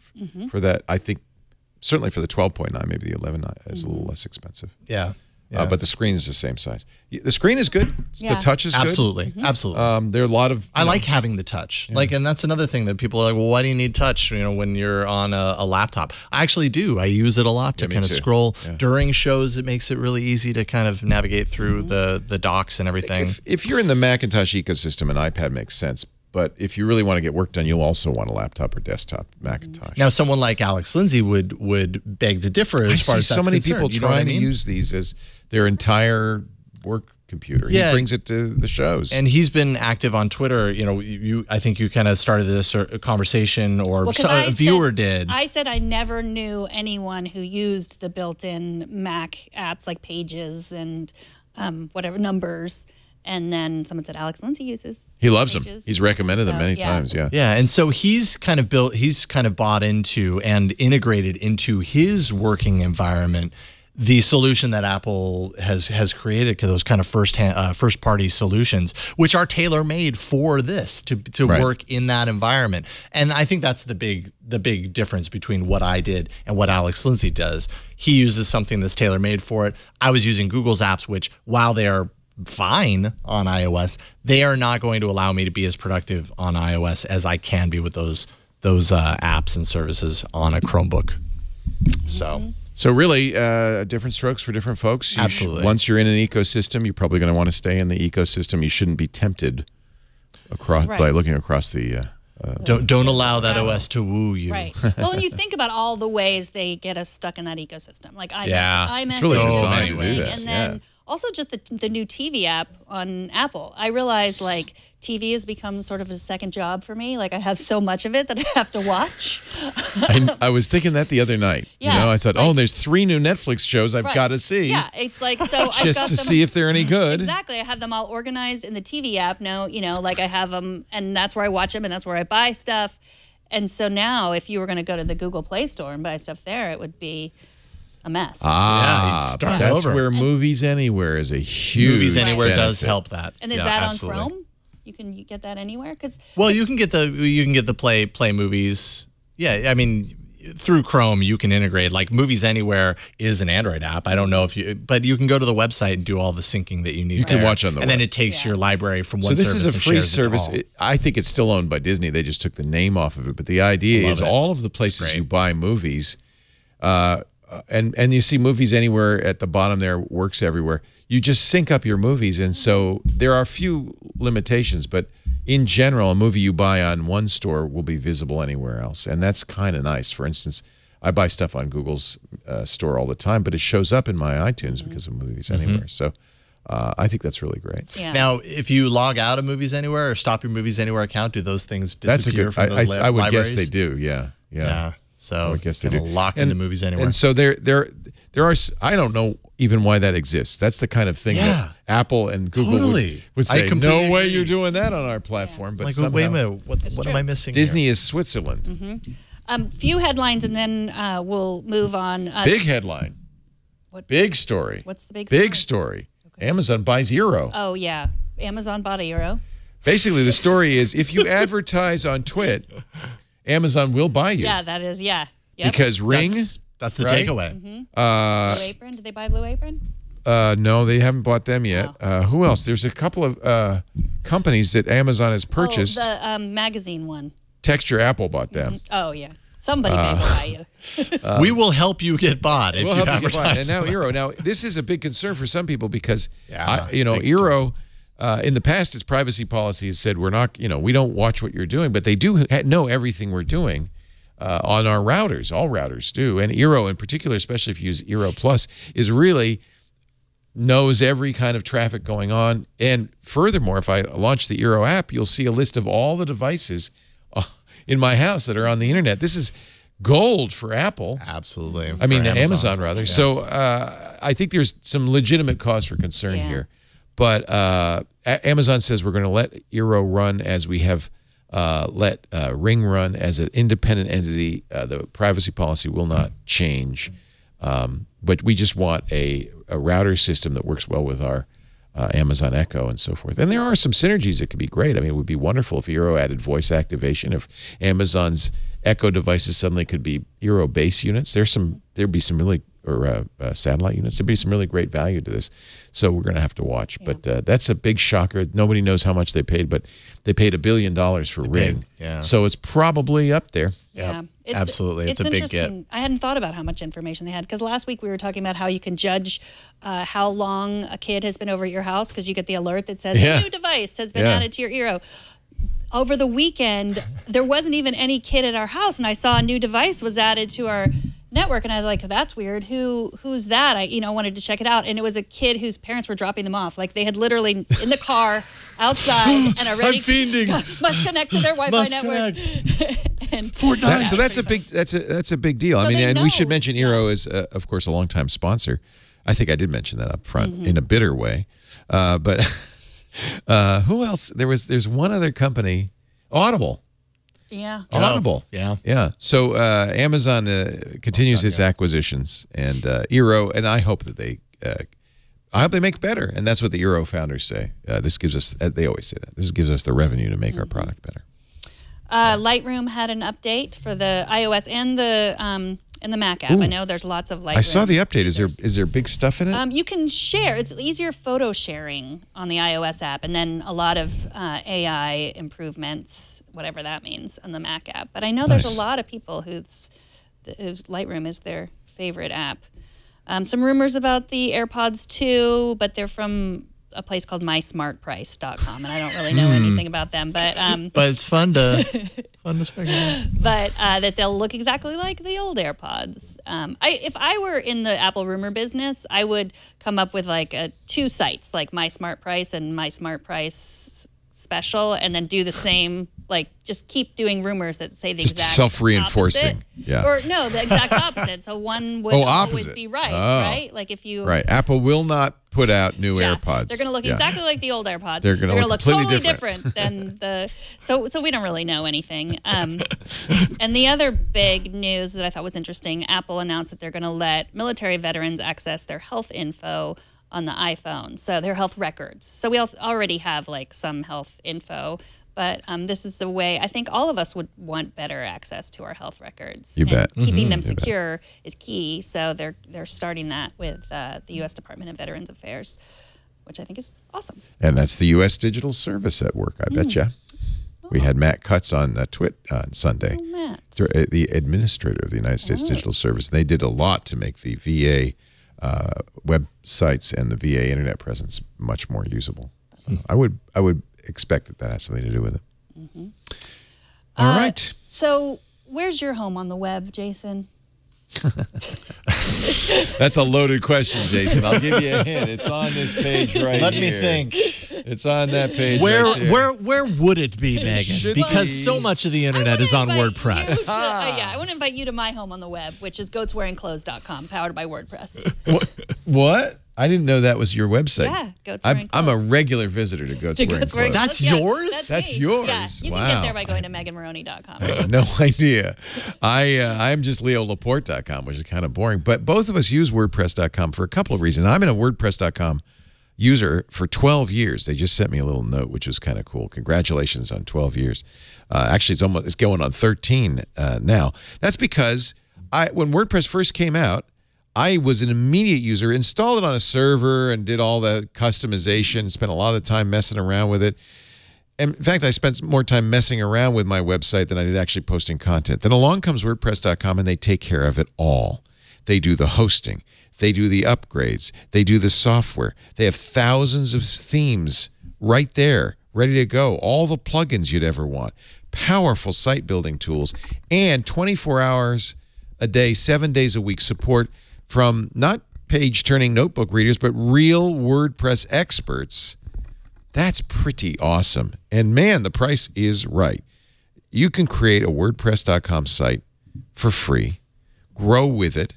for that. I think certainly for the 12.9, maybe the 11.9 is a little less expensive. Yeah. But the screen is the same size. The screen is good. The touch is good. Absolutely. There are a lot of... I like having the touch. And that's another thing that people are like, well, why do you need touch, when you're on a laptop? I actually do. I use it a lot to kind of scroll. During shows, it makes it really easy to kind of navigate through the docs and everything. If you're in the Macintosh ecosystem, an iPad makes sense. But if you really want to get work done, you'll also want a laptop or desktop Macintosh. Now, someone like Alex Lindsay would beg to differ as far as that's so many concerned. people trying to use these as their entire work computer. He brings it to the shows. And he's been active on Twitter. I think you kind of started this conversation, or a viewer did. I said I never knew anyone who used the built-in Mac apps like Pages and whatever, Numbers. And then someone said Alex Lindsay uses. He loves them. Pages. He's recommended them many times. Yeah. Yeah. And so he's kind of bought into and integrated into his working environment the solution that Apple has created, those kind of first party solutions, which are tailor made for this to work in that environment. And I think that's the big difference between what I did and what Alex Lindsay does. He uses something that's tailor made for it. I was using Google's apps, which, while they are fine on iOS, they are not going to allow me to be as productive on iOS as I can be with those apps and services on a Chromebook. So really, different strokes for different folks. Absolutely. Once you're in an ecosystem, you're probably going to want to stay in the ecosystem. You shouldn't be tempted by looking across the. Don't allow that OS to woo you. Right. Well, and you think about all the ways they get us stuck in that ecosystem, like iMessage, it's really designed to do and this. then also just the new TV app on Apple. I realize like TV has become sort of a second job for me. Like I have so much of it that I have to watch. I was thinking that the other night. Yeah, I thought, there's 3 new Netflix shows I've got to see. Yeah, it's like so. I've just got to them, see if they're any good. Exactly. I have them all organized in the TV app now. Like I have them, and that's where I watch them, and that's where I buy stuff. And so now, if you were going to go to the Google Play Store and buy stuff there, it would be a mess. That's where Movies Anywhere is a huge Movies Anywhere benefit. does help that. And is that on Chrome? You can get that anywhere? You can get the Play Movies. Yeah, I mean, through Chrome you can integrate. Like Movies Anywhere is an Android app. I don't know but you can go to the website and do all the syncing that you need. You can watch on the web. And then it takes your library from one service. So this is a free service. I think it's still owned by Disney. They just took the name off of it. But the idea is all of the places you buy movies, and you see Movies Anywhere at the bottom there, works everywhere. You just sync up your movies, and so there are a few limitations, but in general, a movie you buy on one store will be visible anywhere else, and that's kind of nice. For instance, I buy stuff on Google's store all the time, but it shows up in my iTunes because of Movies Anywhere. So I think that's really great. Yeah. Now, if you log out of Movies Anywhere or stop your Movies Anywhere account, do those things disappear from those libraries? I would guess they do. Yeah. So I guess they do. Lock into Movies Anywhere. And so there are. I don't know even why that exists. That's the kind of thing that Apple and Google would say. No way you're doing that on our platform. But somehow, wait a minute, what am I missing? Disney here? is Switzerland. Few headlines, and then we'll move on. Big headline. Big story. What's the big story? Okay. Amazon buys Eero. Oh yeah, Amazon bought Eero. Basically, the story is if you advertise on Twit, Amazon will buy you. Yeah, that is Yep. Because Ring. That's the takeaway. Blue Apron. Did they buy Blue Apron? No, they haven't bought them yet. Who else? There's a couple of companies that Amazon has purchased. The magazine one. Texture Apple bought them. Oh yeah. Somebody may buy you. We will help you get bought if you advertise. And now Eero. Now this is a big concern for some people because Eero. In the past, its privacy policy has said we're not, we don't watch what you're doing, but they do know everything we're doing on our routers. All routers do, and Eero in particular, especially if you use Eero Plus, knows every kind of traffic going on. And furthermore, if I launch the Eero app, you'll see a list of all the devices in my house that are on the internet. This is gold for Apple. Absolutely. I mean, Amazon rather. Yeah. So I think there's some legitimate cause for concern here. But Amazon says we're going to let Eero run as we have let Ring run as an independent entity. The privacy policy will not change. But we just want a router system that works well with our Amazon Echo and so forth. And there are some synergies that could be great. I mean, it would be wonderful if Eero added voice activation, if Amazon's Echo devices suddenly could be Eero base units. There'd be some really, or satellite units. There'd be some really great value to this. So we're going to have to watch. Yeah. But that's a big shocker. Nobody knows how much they paid, but they paid $1 billion for Ring. Yeah. So it's probably up there. Yeah. Yep. Absolutely. It's a big get. I hadn't thought about how much information they had, because last week we were talking about how you can judge how long a kid has been over at your house, because you get the alert that says a new device has been added to your Eero. Over the weekend, there wasn't even any kid at our house, and I saw a new device was added to our network, and I was like, that's weird. Who's that? I wanted to check it out, and it was a kid whose parents were dropping them off. Like they had literally in the car outside and already I'm fiending. Must connect to their Wi-Fi network. And Fortnite. So that's a big deal. So I mean, they and know. we should mention Eero is of course a longtime sponsor. I think I did mention that up front in a bitter way. But who else? There's one other company, Audible. Yeah. Audible. Yeah. So Amazon continues its acquisitions, and Eero, and I hope that they make better, and that's what the Eero founders say. This gives us, they always say that, this gives us the revenue to make our product better. Lightroom had an update for the iOS and the Mac app. Ooh. I know there's lots of Lightroom. I saw the update. users. Is there big stuff in it? You can share. It's easier photo sharing on the iOS app, and then a lot of AI improvements, whatever that means, on the Mac app. But I know there's a lot of people whose Lightroom is their favorite app. Some rumors about the AirPods 2, but they're from a place called mysmartprice.com, and I don't really know anything about them. But it's fun to speculate. But that they'll look exactly like the old AirPods. If I were in the Apple rumor business, I would come up with like two sites, like My Smart Price and My Smart Price Special, and then do the same. Like just keep doing rumors that say the Just exact self-reinforcing. opposite. Yeah. Or no, the exact opposite. So one would always be right, right? Like if you Apple will not put out new AirPods. They're going to look exactly like the old AirPods. They're going to look totally different than the. So we don't really know anything. And the other big news that I thought was interesting, Apple announced that they're going to let military veterans access their health info on the iPhone, so their health records. So we already have like some health info. But this is the way I think all of us would want better access to our health records. You bet. Keeping them secure is key. So they're starting that with the U.S. Department of Veterans Affairs, which I think is awesome. And that's the U.S. Digital Service at work, I bet you. We had Matt Cutts on Twit on Sunday, the administrator of the United States Digital Service. They did a lot to make the VA websites and the VA internet presence much more usable. So I would expect that has something to do with it. All right. So where's your home on the web, Jason? That's a loaded question, Jason. I'll give you a hint. It's on this page right Let here. me think. It's on that page Where right there. would it be, Megan? Should Because be. so much of the internet is on WordPress. I want to invite you to my home on the web, which is goatswearingclothes.com, powered by WordPress. What? I didn't know that was your website. Yeah, Goats Wearing I'm a Clothes. regular visitor to Goats Wearing Goats Wearing Clothes. That's Clothes. yours? That's me. yours. Yeah, you Wow. can get there by going to meganmorrone.com. I had no idea. I'm just leolaporte.com, which is kind of boring. But both of us use WordPress.com for a couple of reasons. I'm in a WordPress.com user for 12 years. They just sent me a little note, which was kind of cool. Congratulations on 12 years. Actually, it's going on 13 now. That's because when WordPress first came out, I was an immediate user, installed it on a server and did all the customization, spent a lot of time messing around with it. And in fact, I spent more time messing around with my website than I did actually posting content. Then along comes WordPress.com, and they take care of it all. They do the hosting. They do the upgrades. They do the software. They have thousands of themes right there, ready to go. All the plugins you'd ever want. Powerful site building tools. And 24 hours a day, 7 days a week support from not page-turning notebook readers, but real WordPress experts. That's pretty awesome. And man, the price is right. You can create a WordPress.com site for free, grow with it.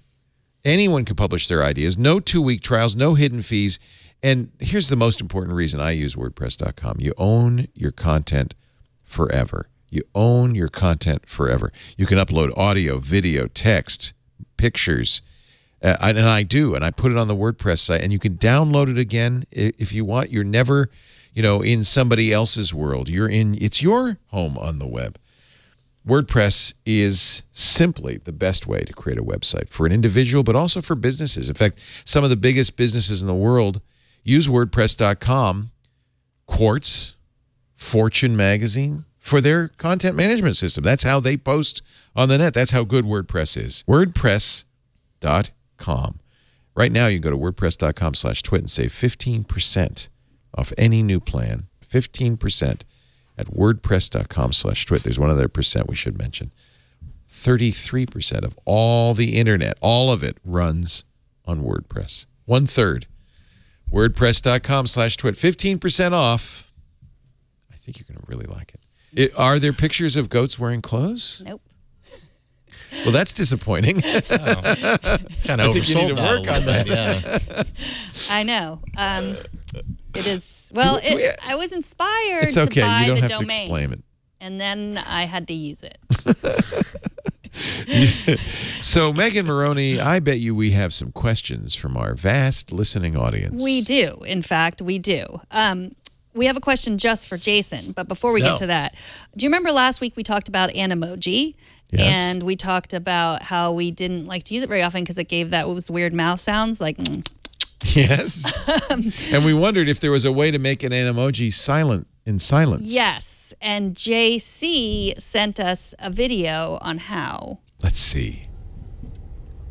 Anyone can publish their ideas. No 2-week trials, no hidden fees. And here's the most important reason I use WordPress.com. You own your content forever. You own your content forever. You can upload audio, video, text, pictures, and I do, and I put it on the WordPress site, and you can download it again if you want. You're never, in somebody else's world. It's your home on the web. WordPress is simply the best way to create a website for an individual, but also for businesses. In fact, some of the biggest businesses in the world use WordPress.com, Quartz, Fortune magazine, for their content management system. That's how they post on the net. That's how good WordPress is. WordPress.com. Right now, you can go to WordPress.com/twit and save 15% off any new plan. 15% at WordPress.com/twit. There's one other percent we should mention. 33% of all the internet, all of it runs on WordPress. 1/3. WordPress.com/twit. 15% off. I think you're going to really like it. Are there pictures of goats wearing clothes? Nope. Well, that's disappointing. Kind of oversold that a little bit, yeah. I know. It is. Well, I was inspired It's okay. to buy You don't the have domain, to explain it. and then I had to use it. So, Megan Morrone, I bet you we have some questions from our vast listening audience. We do. In fact, we do. We have a question just for Jason, but before we get to that, do you remember last week we talked about Animoji? Yes. And we talked about how we didn't like to use it very often because it gave those weird mouth sounds like... Yes. And we wondered if there was a way to make an Animoji silent in silence. Yes. And JC sent us a video on how. Let's see.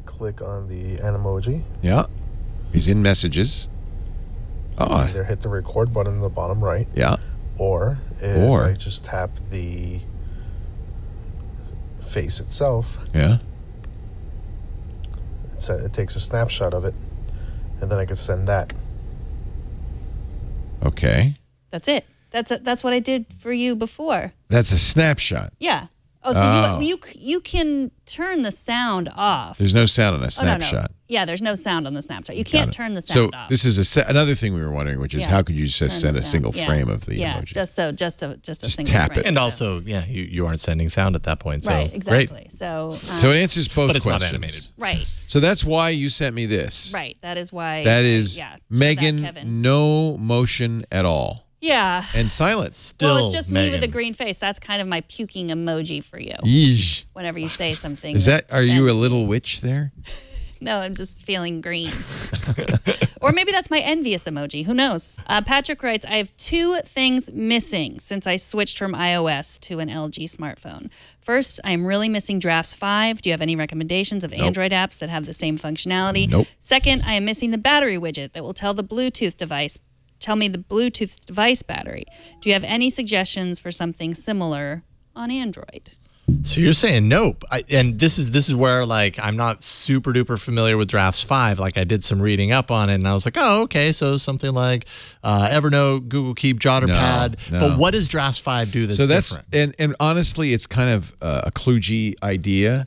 Click on the Animoji. Yeah. He's in messages. Oh. Either hit the record button in the bottom right. Yeah. Or if I just tap the face itself. Yeah. It takes a snapshot of it. And then I could send that. Okay. That's it. That's what I did for you before. That's a snapshot. Yeah. Oh, so you can turn the sound off. There's no sound on a snapshot. Oh, no. Yeah, there's no sound on the snapshot. You can't turn the sound off. So this is another thing we were wondering, which is how could you just send a single frame of the emoji? just a single tap frame. it. And also, you aren't sending sound at that point. So right, exactly. Great. So it answers both but it's questions. not animated. Right. So that's why you sent me this. Right. That is why. That is Megan. Megan, no motion at all. Yeah. And silence. Still, well, it's just Megan. me with a green face. That's kind of my puking emoji for you. Yeesh. Whenever you say something. Are you a offends little me. witch there? No, I'm just feeling green. Or maybe that's my envious emoji. Who knows? Patrick writes, I have 2 things missing since I switched from iOS to an LG smartphone. First, I'm really missing Drafts 5. Do you have any recommendations of Android apps that have the same functionality? Nope. Second, I am missing the battery widget that will tell me the Bluetooth device battery. Do you have any suggestions for something similar on Android? So you're saying nope, and this is where like I'm not super duper familiar with Drafts 5. Like I did some reading up on it, and I was like, oh, okay, so something like Evernote, Google Keep, JotterPad. No. But what does Drafts 5 do that's different? And honestly, it's kind of a kludgy idea.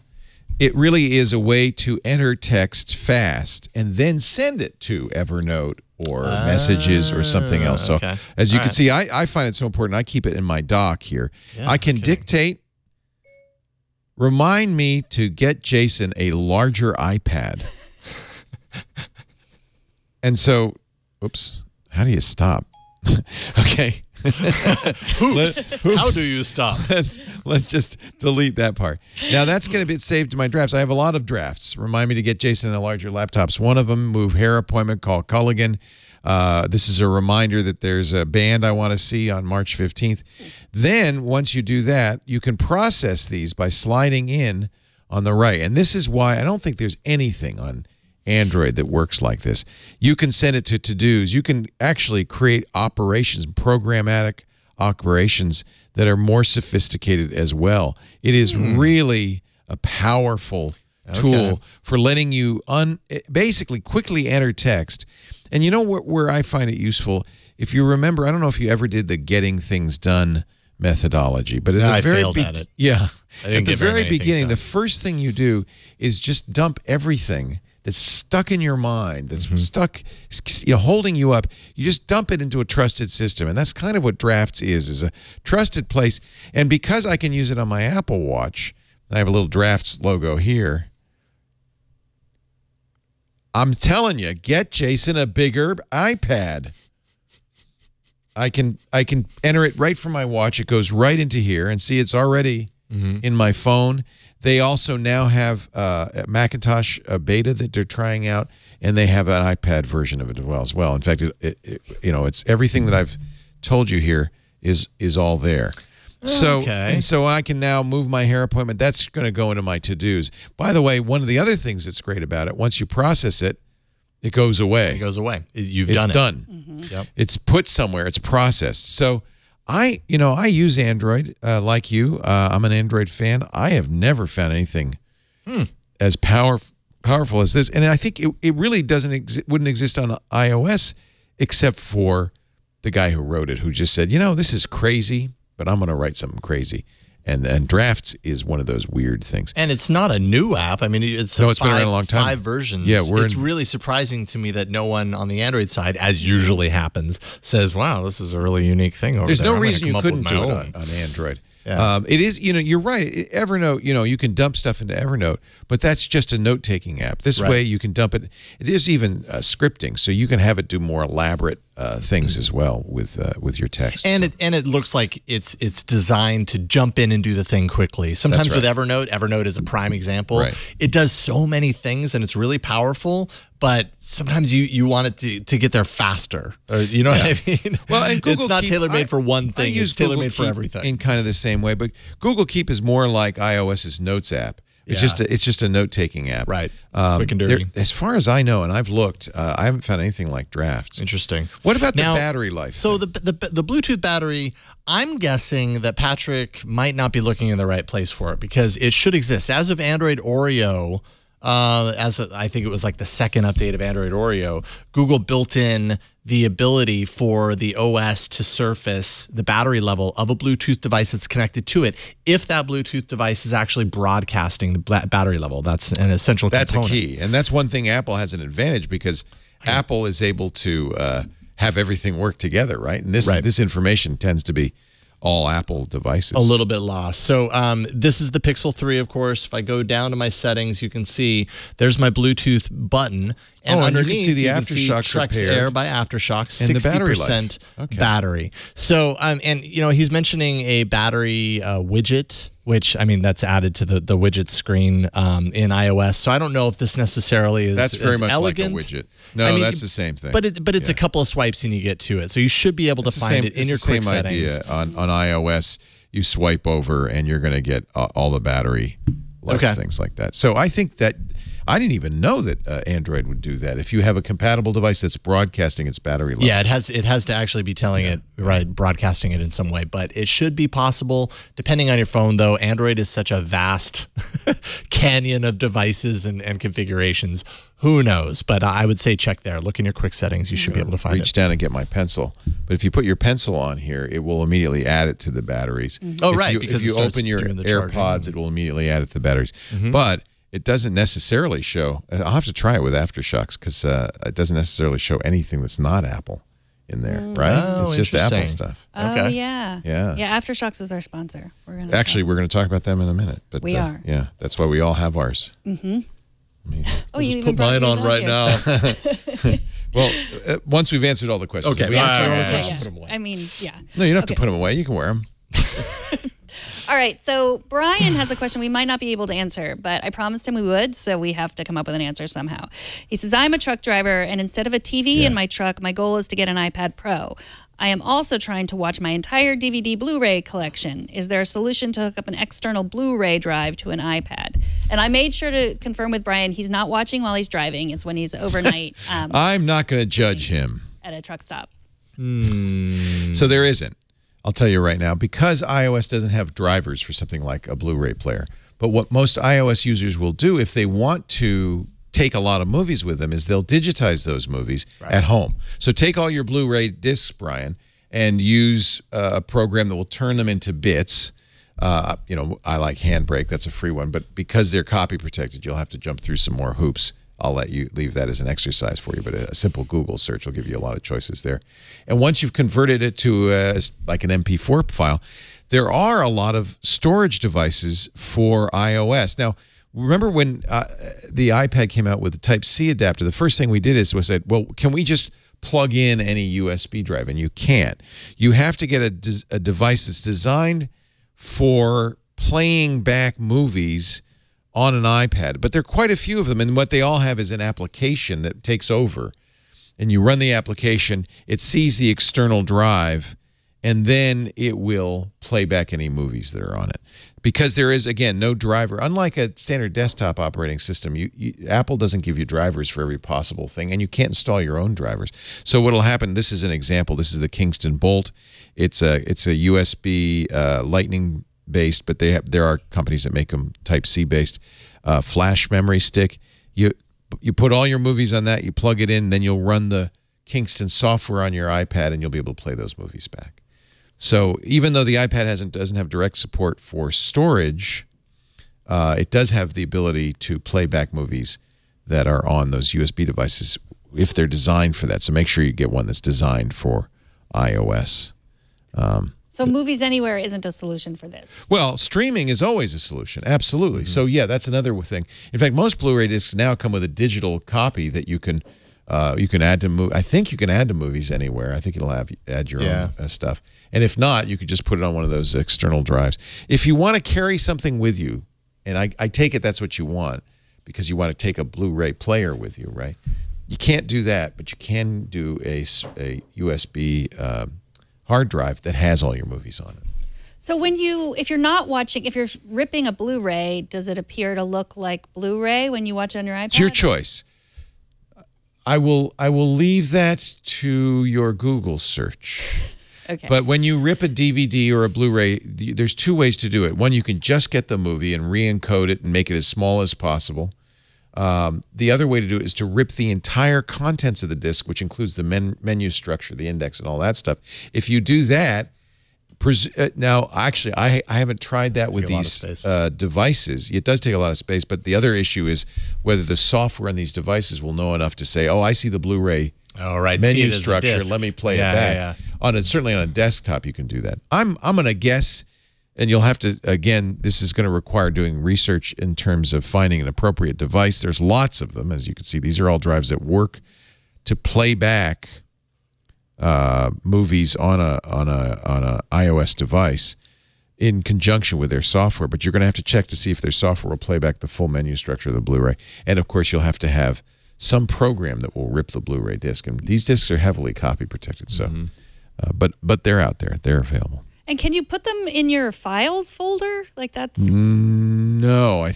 It really is a way to enter text fast and then send it to Evernote or Messages or something else. So as you can see, I find it so important. I keep it in my dock here. Yeah, I can dictate. Remind me to get Jason a larger iPad. And so, oops, how do you stop? Okay. Oops. How do you stop? Let's just delete that part. Now that's going to be saved to my drafts. I have a lot of drafts. Remind me to get Jason a larger laptops. One of them, move hair appointment, call Culligan. This is a reminder that there's a band I want to see on March 15th. Then once you do that, you can process these by sliding in on the right. And this is why I don't think there's anything on Android that works like this. You can send it to to-dos. You can actually create operations, programmatic operations that are more sophisticated as well. It is really a powerful tool for letting you basically quickly enter text. And you know where I find it useful? If you remember, I don't know if you ever did the getting things done methodology, but at the very at it. I didn't at the get very very many beginning, things the first thing you do is just dump everything that's stuck in your mind, that's stuck, holding you up. You just dump it into a trusted system, and that's kind of what Drafts is a trusted place. And because I can use it on my Apple Watch, I have a little Drafts logo here. I'm telling you, get Jason a bigger iPad. I can enter it right from my watch. It goes right into here, and see, it's already in my phone. They also now have a Macintosh beta that they're trying out, and they have an iPad version of it as well. In fact, it's everything that I've told you here is all there. So and so I can now move my hair appointment. That's going to go into my to-dos. By the way, one of the other things that's great about it, once you process it, it goes away. It goes away. It's done. Yep. It's put somewhere. It's processed. So I use Android like you. I'm an Android fan. I have never found anything as powerful as this. And I think it really wouldn't exist on iOS except for the guy who wrote it, who just said, this is crazy, but I'm going to write something crazy. And Drafts is one of those weird things. And it's not a new app. I mean, it's been around a long time. 5 versions. Yeah, it's really surprising to me that no one on the Android side, as usually happens, says, wow, this is a really unique thing over There's there. no reason you couldn't do it on Android. Yeah. It is, you're right. Evernote, you can dump stuff into Evernote, but that's just a note-taking app. This way you can dump it. There's even scripting, so you can have it do more elaborate things as well with your text. And it looks like it's designed to jump in and do the thing quickly. Sometimes with Evernote is a prime example. Right. It does so many things, and it's really powerful. But sometimes you want it to get there faster. Or, you know what I mean? Well, and Google it's not tailor-made for one thing. It's tailor-made for everything. In kind of the same way. But Google Keep is more like iOS's Notes app. It's just a note-taking app. Right. Quick and dirty. As far as I know, and I've looked, I haven't found anything like Drafts. Interesting. What about the battery life? So the Bluetooth battery, I'm guessing that Patrick might not be looking in the right place for it because it should exist. As of Android Oreo, I think it was like the second update of Android Oreo, Google built in the ability for the OS to surface the battery level of a Bluetooth device that's connected to it if that Bluetooth device is actually broadcasting the battery level. That's an essential component. That's a key. And that's one thing Apple has an advantage because Apple is able to have everything work together, right? And this information tends to be all Apple devices. A little bit lost. So this is the Pixel 3, of course. If I go down to my settings, you can see there's my Bluetooth button. And underneath, you can see the AfterShokes Trex Air by AfterShokes, and 60% the battery life. battery. So, and he's mentioning a battery widget, which, I mean, that's added to the widget screen in iOS. So I don't know if this necessarily is That's very much elegant. Like a widget. No, that's the same thing. But it's a couple of swipes and you get to it. So you should be able to find it in your quick settings. It's the same idea. On iOS, you swipe over and you're going to get all the battery life, things like that. So I think that I didn't even know that Android would do that. If you have a compatible device that's broadcasting its battery level. Yeah, it has to actually be telling it, broadcasting it in some way. But it should be possible, depending on your phone, though. Android is such a vast canyon of devices and configurations. Who knows? But I would say check there. Look in your quick settings. You should be able to find it. Reach down and get my pencil. But if you put your pencil on here, it will immediately add it to the batteries. Oh, right. Because if you open your AirPods, it will immediately add it to the batteries. But it doesn't necessarily show. I'll have to try it with AfterShokes because it doesn't necessarily show anything that's not Apple in there, right? Oh, it's just Apple stuff. Oh, yeah. Yeah. AfterShokes is our sponsor. We're going to talk about them in a minute. But we are. Yeah, that's why we all have ours. Mm-hmm. I'll just put mine on right now. Well, once we've answered all the questions. Okay. We answered all the questions. questions. Put them away. I mean, yeah. No, you don't have to put them away. You can wear them. All right, so Brian has a question we might not be able to answer, but I promised him we would, so we have to come up with an answer somehow. He says, I'm a truck driver, and instead of a TV in my truck, my goal is to get an iPad Pro. I am also trying to watch my entire DVD Blu-ray collection. Is there a solution to hook up an external Blu-ray drive to an iPad? And I made sure to confirm with Brian, he's not watching while he's driving. It's when he's overnight. I'm not going to judge him. At a truck stop. So there isn't. I'll tell you right now, because iOS doesn't have drivers for something like a Blu-ray player. But what most iOS users will do if they want to take a lot of movies with them is they'll digitize those movies at home. So take all your Blu-ray discs, Brian, and use a program that will turn them into bits. I like Handbrake. That's a free one. But because they're copy protected, you'll have to jump through some more hoops. I'll let you leave that as an exercise for you, but a simple Google search will give you a lot of choices there. And once you've converted it to like an MP4 file, there are a lot of storage devices for iOS. Now, remember when the iPad came out with the Type-C adapter, the first thing we did was said, well, can we just plug in any USB drive? And you can't. You have to get a device that's designed for playing back movies on an iPad, but there are quite a few of them, and what they all have is an application that takes over, and you run the application, it sees the external drive, and then it will play back any movies that are on it. Because there is, again, no driver. Unlike a standard desktop operating system, Apple doesn't give you drivers for every possible thing, and you can't install your own drivers. So what will happen, this is an example. This is the Kingston Bolt. It's a USB Lightning-based, but there are companies that make them Type-C based. Flash memory stick. You put all your movies on that, you plug it in, then you'll run the Kingston software on your iPad, and you'll be able to play those movies back. So even though the iPad doesn't have direct support for storage, it does have the ability to play back movies that are on those USB devices if they're designed for that. So make sure you get one that's designed for iOS. So Movies Anywhere isn't a solution for this? Well, streaming is always a solution. Absolutely. So yeah, that's another thing. In fact, most Blu-ray discs now come with a digital copy that you can add to I think you can add to Movies Anywhere. I think it'll add your own stuff. And if not, you could just put it on one of those external drives. If you want to carry something with you, and I take it that's what you want, because you want to take a Blu-ray player with you, right? You can't do that, but you can do a USB hard drive that has all your movies on it. So if you're ripping a Blu-ray, does it appear to look like Blu-ray when you watch it on your iPad? It's your choice. I will leave that to your Google search. Okay. But when you rip a DVD or a Blu-ray, there's two ways to do it. One, you can just get the movie and re-encode it and make it as small as possible. The other way to do it is to rip the entire contents of the disc, which includes the menu structure, the index, and all that stuff. If you do that, now actually I haven't tried that with these devices. It does take a lot of space, but the other issue is whether the software on these devices will know enough to say, oh, I see the Blu-ray menu structure, let me play it back. Certainly on a desktop you can do that. I'm going to guess, and you'll have to, again, this is going to require doing research in terms of finding an appropriate device. There's lots of them, as you can see. These are all drives that work to play back movies on a iOS device in conjunction with their software, but you're going to have to check to see if their software will play back the full menu structure of the Blu-ray. And of course, you'll have to have some program that will rip the Blu-ray disc. And these discs are heavily copy protected, so but they're out there. They're available. And can you put them in your files folder? Like that's no.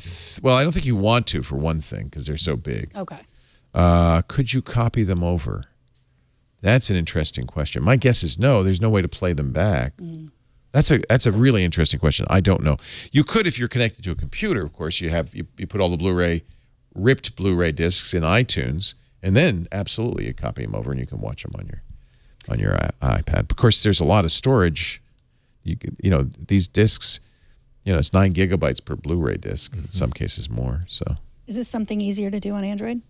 Well, I don't think you want to, for one thing, because they're so big. Okay. Could you copy them over? That's an interesting question. My guess is no. There's no way to play them back. That's a really interesting question. I don't know. You could if you're connected to a computer. Of course, you put all the ripped Blu-ray discs in iTunes, and then absolutely you copy them over and you can watch them on your iPad. Of course, there's a lot of storage. These discs, it's 9 gigabytes per Blu-ray disc. In some cases more. So is this something easier to do on Android?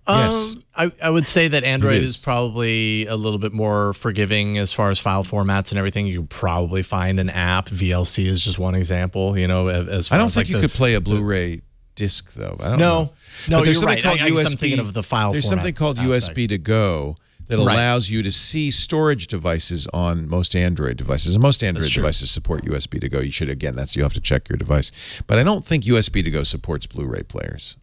Yes. I would say that Android is probably a little bit more forgiving as far as file formats and everything. You could probably find an app. VLC is just one example, as far I don't as think you could play a Blu-ray disc, though. I don't know. No, you're right. I guess I'm thinking of the file There's format something called aspect. USB to go that allows you to see storage devices on most Android devices. And most Android devices support USB to go. You'll have to check your device. But I don't think USB to go supports Blu-ray players.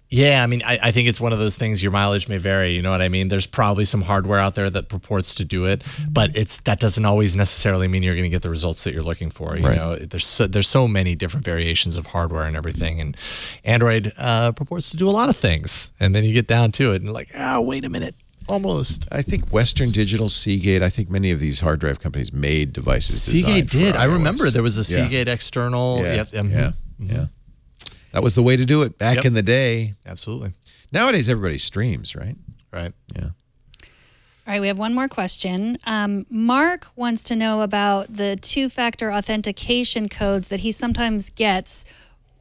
Yeah, I mean, I think it's one of those things, your mileage may vary, you know what I mean? There's probably some hardware out there that purports to do it, but that doesn't always necessarily mean you're going to get the results that you're looking for. You know, there's so many different variations of hardware and everything, and Android purports to do a lot of things, and then you get down to it and like, wait a minute. Almost. I think Western Digital, Seagate, I think many of these hard drive companies made devices Seagate did. For I iOS. remember there was a Seagate external. Yeah. That was the way to do it back in the day. Absolutely. Nowadays, everybody streams, right? Right. Yeah. All right, we have one more question. Mark wants to know about the two-factor authentication codes that he sometimes gets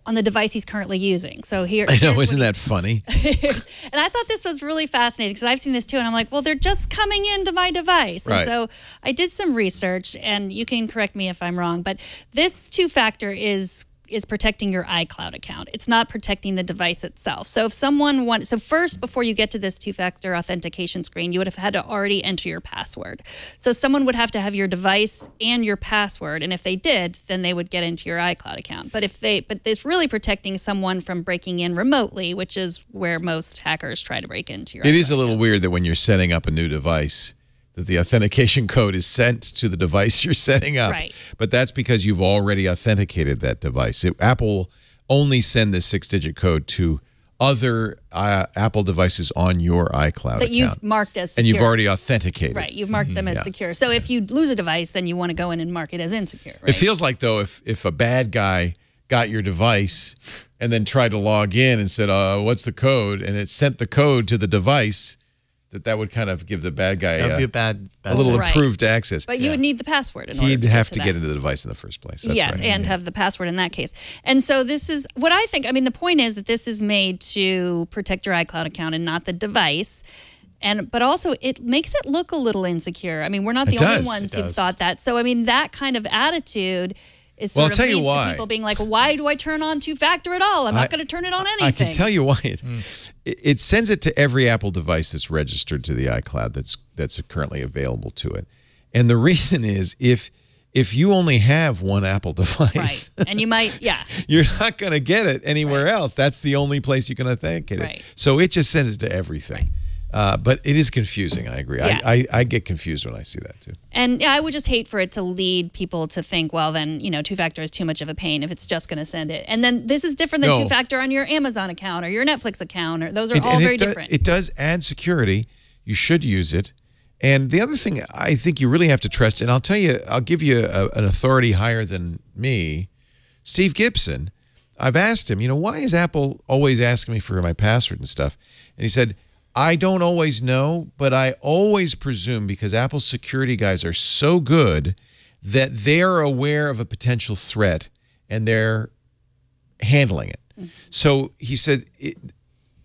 on the device he's currently using. So I know, isn't that funny? And I thought this was really fascinating because I've seen this too, and I'm like, well, they're just coming into my device. Right. And so I did some research, and you can correct me if I'm wrong, but this two-factor is protecting your iCloud account. It's not protecting the device itself. So if someone first, before you get to this two-factor authentication screen, you would have had to already enter your password. So someone would have to have your device and your password, and if they did, then they would get into your iCloud account. But it's really protecting someone from breaking in remotely, which is where most hackers try to break into your iCloud It is a little weird that when you're setting up a new device, that the authentication code is sent to the device you're setting up. Right. But that's because you've already authenticated that device. Apple will only send this 6-digit code to other Apple devices on your iCloud that account. you've marked as secure. And you've already authenticated. Right, you've marked them as secure. So if you lose a device, then you want to go in and mark it as insecure, right? It feels like, though, if a bad guy got your device and then tried to log in and said, what's the code? And it sent the code to the device, that would kind of give the bad guy That'd be a bad a little Right. improved access. But you would need the password in order He'd to have get to that. get into the device in the first place. That's Yes, right. and have the password in that case. And so this is what I think. I mean, the point is that this is made to protect your iCloud account and not the device. But also it makes it look a little insecure. I mean, we're not the only ones who've thought that. So I mean, that kind of attitude is sort of leads to people being like, why do I turn on two-factor at all? I'm not going to turn it on anything. I can tell you why. It sends it to every Apple device that's registered to the iCloud that's currently available to it. And the reason is if you only have one Apple device, right, and you might, you're not going to get it anywhere else. That's the only place you can authenticate it. So it just sends it to everything. But it is confusing. I agree. Yeah. I get confused when I see that too. And I would just hate for it to lead people to think, well, then, two-factor is too much of a pain if it's just going to send it. And then this is different than two-factor on your Amazon account or your Netflix account. Or those are all very different. It does add security. You should use it. And the other thing I think you really have to trust, and I'll give you an authority higher than me, Steve Gibson. I've asked him, why is Apple always asking me for my password and stuff? And he said, I don't always know, but I always presume because Apple's security guys are so good that they're aware of a potential threat and they're handling it. So he said it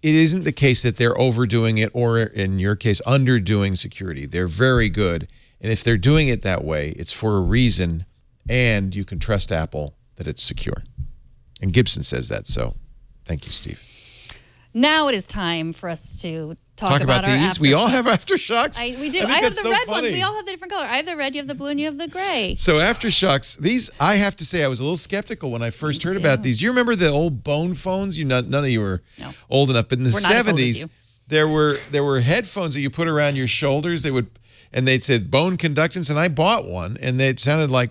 isn't the case that they're overdoing it or, in your case, underdoing security. They're very good. And if they're doing it that way, it's for a reason, and you can trust Apple that it's secure. And Gibson says that, so thank you, Steve. Now it is time for us to talk about our these. We all have aftershocks. We do. I have the red ones. We all have the different color. I have the red, you have the blue, and you have the gray. So aftershocks, these, I have to say, I was a little skeptical when I first heard about these. Do you remember the old bone phones? None of you were old enough, but in the 70s, there were headphones that you put around your shoulders. They'd said bone conductance, and I bought one, and it sounded like.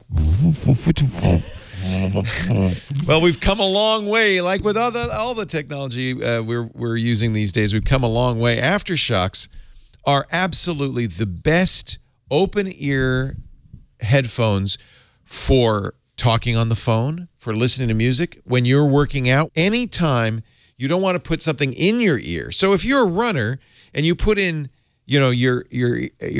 Well, we've come a long way. Like with all the technology we're using these days, we've come a long way. Aftershocks are absolutely the best open-ear headphones for talking on the phone, for listening to music, when you're working out. Anytime you don't want to put something in your ear. So if you're a runner and you put in your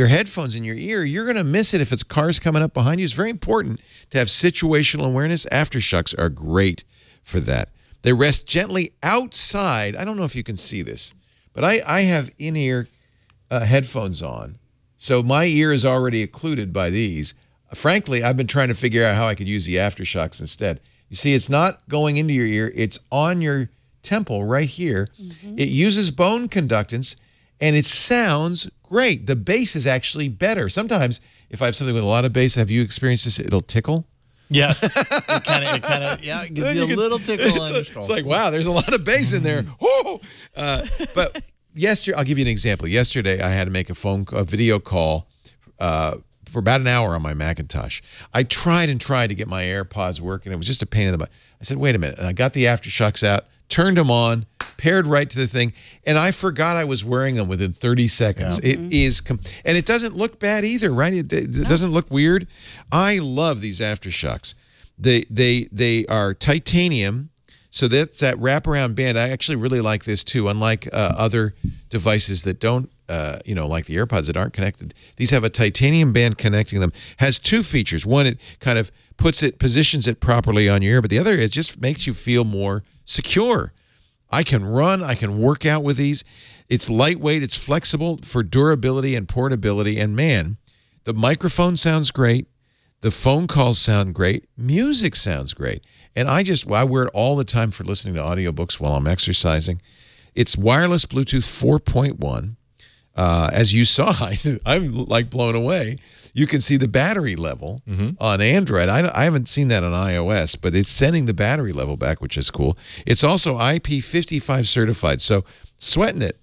headphones in your ear, you're going to miss it if it's cars coming up behind you. It's very important to have situational awareness. Aftershocks are great for that. They rest gently outside. I don't know if you can see this, but I have in-ear headphones on, so my ear is already occluded by these. Frankly, I've been trying to figure out how I could use the Aftershocks instead. You see, it's not going into your ear. It's on your temple right here. It uses bone conductance, and it sounds great. The bass is actually better. Sometimes, if I have something with a lot of bass, have you experienced this? It'll tickle. Yes. It kind of gives you a little tickle on your skull. It's like, wow, there's a lot of bass in there. But yesterday, I'll give you an example. Yesterday, I had to make a video call for about an hour on my Macintosh. I tried to get my AirPods working. It was just a pain in the butt. I said, wait a minute. And I got the Aftershocks out, turned them on, paired right to the thing, and I forgot I was wearing them within 30 seconds. Yeah. It is, and it doesn't look bad either, right? It doesn't look weird. I love these Aftershocks. They are titanium, so that's that wraparound band. I actually really like this too. Unlike other devices that don't, like the AirPods that aren't connected, these have a titanium band connecting them. Has two features. One, it kind of positions it properly on your ear, but the other, it just makes you feel more secure. I can run, I can work out with these. It's lightweight, it's flexible for durability and portability. And man, the microphone sounds great. The phone calls sound great. Music sounds great. And I wear it all the time for listening to audiobooks while I'm exercising. It's wireless Bluetooth 4.1. As you saw, I'm like blown away. You can see the battery level on Android. I haven't seen that on iOS, but it's sending the battery level back, which is cool. It's also IP55 certified, so sweating it.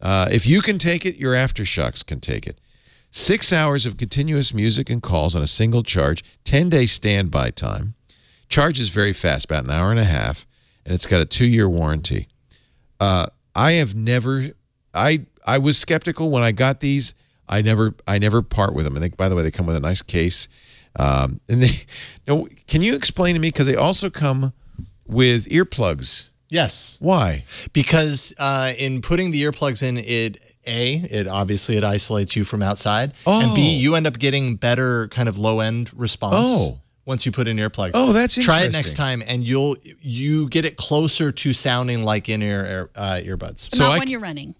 If you can take it, your Aftershocks can take it. 6 hours of continuous music and calls on a single charge, 10-day standby time. Charges very fast, about an hour and a half, and it's got a 2-year warranty. I was skeptical when I got these. I never part with them. I think, by the way, they come with a nice case. And can you explain to me, because they also come with earplugs? Yes. Why? Because in putting the earplugs in, it obviously isolates you from outside, and B, you end up getting better kind of low end response. Once you put in earplugs. Oh, that's interesting. Try it next time, and you get it closer to sounding like in-ear earbuds. But not when you're running.